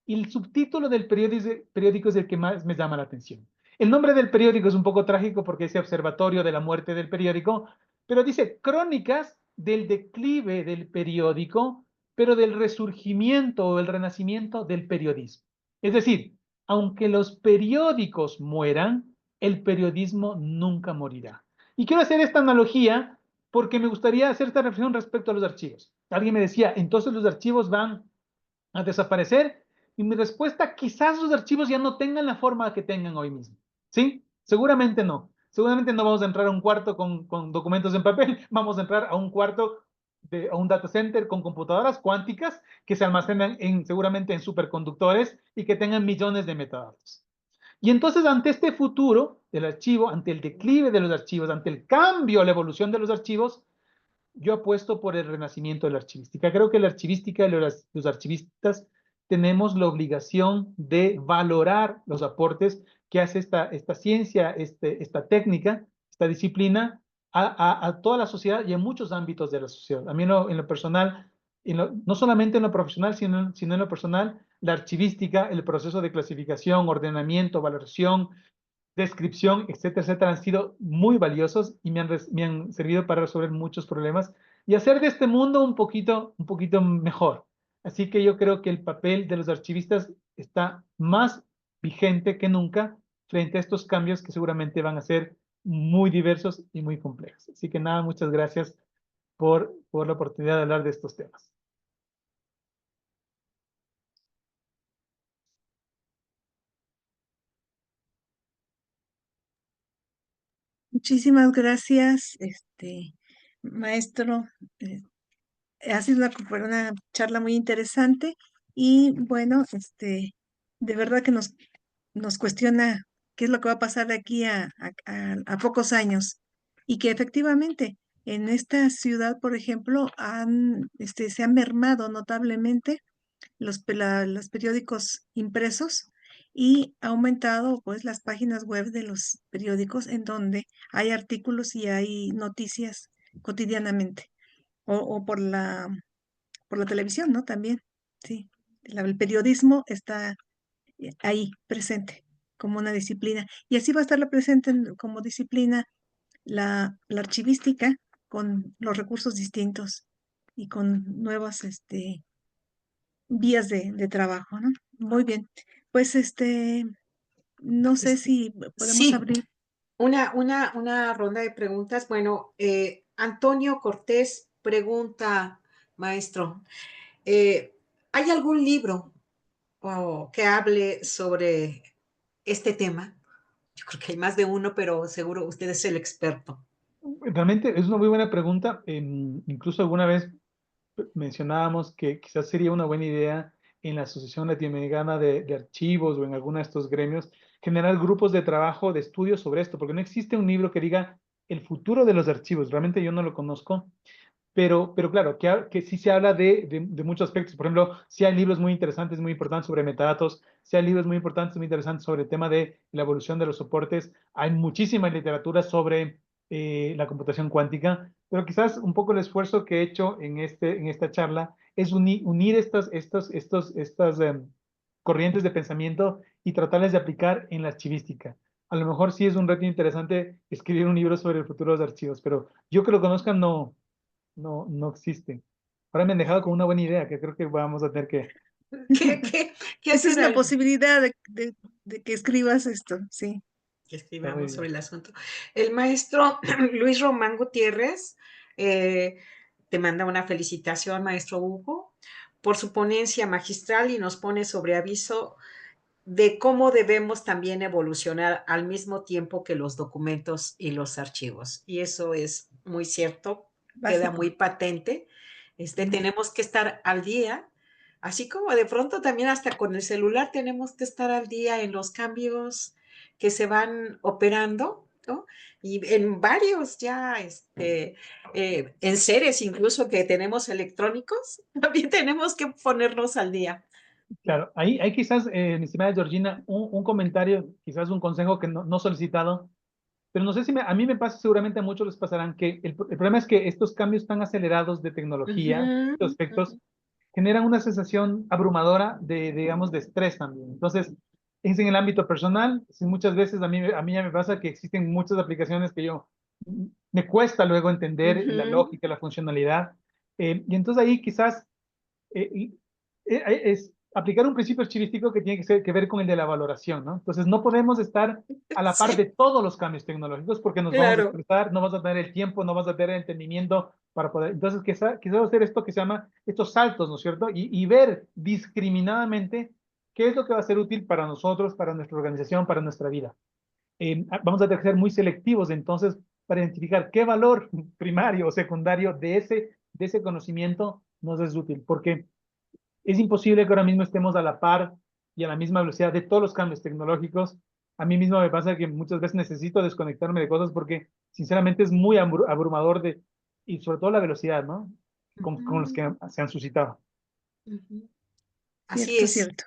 y el subtítulo del periódico es el que más me llama la atención. El nombre del periódico es un poco trágico porque dice Observatorio de la Muerte del Periódico, pero dice Crónicas del declive del periódico, pero del resurgimiento o el renacimiento del periodismo. Es decir, aunque los periódicos mueran, el periodismo nunca morirá. Y quiero hacer esta analogía porque me gustaría hacer esta reflexión respecto a los archivos. Alguien me decía, entonces los archivos van a desaparecer. Y mi respuesta, quizás los archivos ya no tengan la forma que tengan hoy mismo. ¿Sí? Seguramente no. Seguramente no vamos a entrar a un cuarto con documentos en papel, vamos a entrar a un cuarto, a un data center con computadoras cuánticas que se almacenan seguramente en superconductores y que tengan millones de metadatos. Y entonces, ante este futuro del archivo, ante el declive de los archivos, ante el cambio, la evolución de los archivos, yo apuesto por el renacimiento de la archivística. Creo que la archivística y los archivistas tenemos la obligación de valorar los aportes que hace esta ciencia, esta técnica, esta disciplina a toda la sociedad y en muchos ámbitos de la sociedad. A mí en lo personal, no solamente en lo profesional, sino en lo personal, la archivística, el proceso de clasificación, ordenamiento, valoración, descripción, etcétera, etcétera, han sido muy valiosos y me han servido para resolver muchos problemas y hacer de este mundo un poquito mejor. Así que yo creo que el papel de los archivistas está más vigente que nunca frente a estos cambios que seguramente van a ser muy diversos y muy complejos. Así que nada, muchas gracias por la oportunidad de hablar de estos temas. Muchísimas gracias, maestro. eh, Ha sido una charla muy interesante y bueno, de verdad que nos cuestiona qué es lo que va a pasar de aquí a pocos años y que efectivamente en esta ciudad, por ejemplo, se han mermado notablemente los periódicos impresos y ha aumentado pues las páginas web de los periódicos en donde hay artículos y hay noticias cotidianamente o por la televisión, ¿no? También, sí. El periodismo está ahí presente como una disciplina y así va a estar presente como disciplina la archivística con los recursos distintos y con nuevas vías de trabajo, ¿no? Muy bien. Pues no sé Este, si podemos sí, abrir. una ronda de preguntas. Bueno, Antonio Cortés pregunta, maestro, ¿hay algún libro que hable sobre este tema? Yo creo que hay más de uno, pero seguro usted es el experto. Realmente es una muy buena pregunta. Incluso alguna vez mencionábamos que quizás sería una buena idea en la Asociación Latinoamericana de Archivos o en alguno de estos gremios generar grupos de trabajo, de estudio sobre esto, porque no existe un libro que diga el futuro de los archivos. Realmente yo no lo conozco, pero claro, que sí se habla de muchos aspectos. Por ejemplo, sí hay libros muy interesantes, muy importantes sobre metadatos, sí hay libros muy importantes, muy interesantes sobre el tema de la evolución de los soportes. Hay muchísima literatura sobre la computación cuántica, pero quizás un poco el esfuerzo que he hecho en esta charla es unir estas corrientes de pensamiento y tratarles de aplicar en la archivística. A lo mejor sí es un reto interesante escribir un libro sobre el futuro de los archivos, pero yo que lo conozcan no existe. Ahora me han dejado con una buena idea que creo que vamos a tener que ¿Qué Esa es hacer la algo? posibilidad de que escribas esto, sí. Que está muy escribamos sobre bien. el asunto. El maestro Luis Román Gutiérrez te manda una felicitación, maestro Hugo, por su ponencia magistral y nos pone sobre aviso de cómo debemos también evolucionar al mismo tiempo que los documentos y los archivos. Y eso es muy cierto, queda Básico. muy patente. Ujú. Tenemos que estar al día, así como de pronto también hasta con el celular tenemos que estar al día en los cambios que se van operando, ¿no? Y en varios ya, en seres incluso que tenemos electrónicos, también tenemos que ponernos al día. Claro, ahí quizás, mi estimada Georgina, un comentario, quizás un consejo que no solicitado, pero no sé si a mí me pasa, seguramente a muchos les pasarán, que el problema es que estos cambios tan acelerados de tecnología, Ujú, estos aspectos, ujú. generan una sensación abrumadora digamos, de estrés también. Entonces, es en el ámbito personal, sí, muchas veces a mí ya me pasa que existen muchas aplicaciones que me cuesta luego entender la Ujú. lógica, la funcionalidad, y entonces ahí quizás es aplicar un principio archivístico que tiene que ver con el de la valoración, ¿no? Entonces, no podemos estar a la par Sí, de todos los cambios tecnológicos porque nos vamos a claro. estresar, no vamos a tener el tiempo, no vamos a tener el entendimiento para poder. Entonces, quizás hacer esto que se llama estos saltos, ¿no es cierto? Y ver discriminadamente qué es lo que va a ser útil para nosotros, para nuestra organización, para nuestra vida. Vamos a tener que ser muy selectivos entonces para identificar qué valor primario o secundario de ese conocimiento nos es útil, porque es imposible que ahora mismo estemos a la par y a la misma velocidad de todos los cambios tecnológicos. A mí mismo me pasa que muchas veces necesito desconectarme de cosas porque sinceramente es muy abrumador y sobre todo la velocidad, ¿no? Con los Ujú, que se han suscitado. ujú. Así Cierto, es, cierto.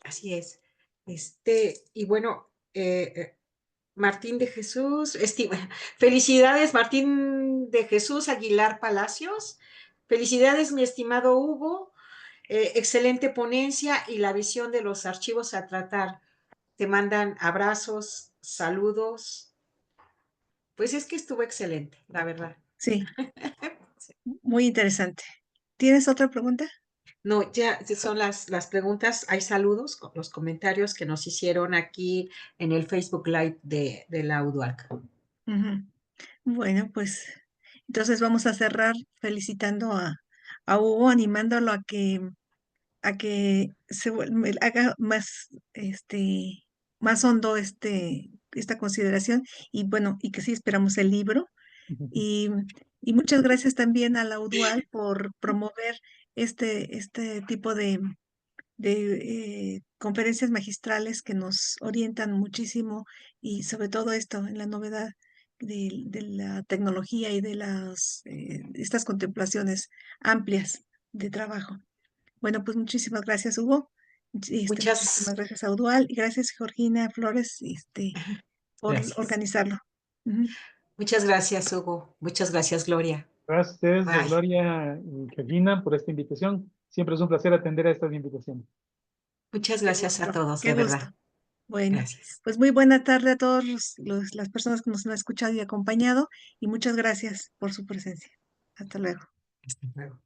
así es. Y bueno, Martín de Jesús, felicidades, Martín de Jesús Aguilar Palacios. Felicidades, mi estimado Hugo. Excelente ponencia y la visión de los archivos a tratar. Te mandan abrazos, saludos. Pues es que estuvo excelente, la verdad. Sí, muy interesante. ¿Tienes otra pregunta? No, ya son las preguntas. Hay saludos, los comentarios que nos hicieron aquí en el Facebook Live de la UDUAC. Ujú. Bueno, pues entonces vamos a cerrar felicitando a Hugo, animándolo a que haga más, más hondo esta consideración y bueno, y que sí esperamos el libro. Y, y muchas gracias también a la UDUAL por promover este tipo de conferencias magistrales que nos orientan muchísimo y sobre todo esto en la novedad de la tecnología y de estas contemplaciones amplias de trabajo. Bueno, pues muchísimas gracias, Hugo. Muchas, Muchísimas gracias a UDUAL y gracias, Georgina Flores, por gracias. organizarlo. Ujú. Muchas gracias, Hugo. Muchas gracias, Gloria. Gracias a ustedes, Bye. Gloria y Georgina, por esta invitación. Siempre es un placer atender a estas invitaciones. Muchas Qué gracias a gusto, todos, qué de gusto. verdad. Bueno, Gracias. pues muy buena tarde a todos las personas que nos han escuchado y acompañado y muchas gracias por su presencia. Hasta luego. Hasta luego.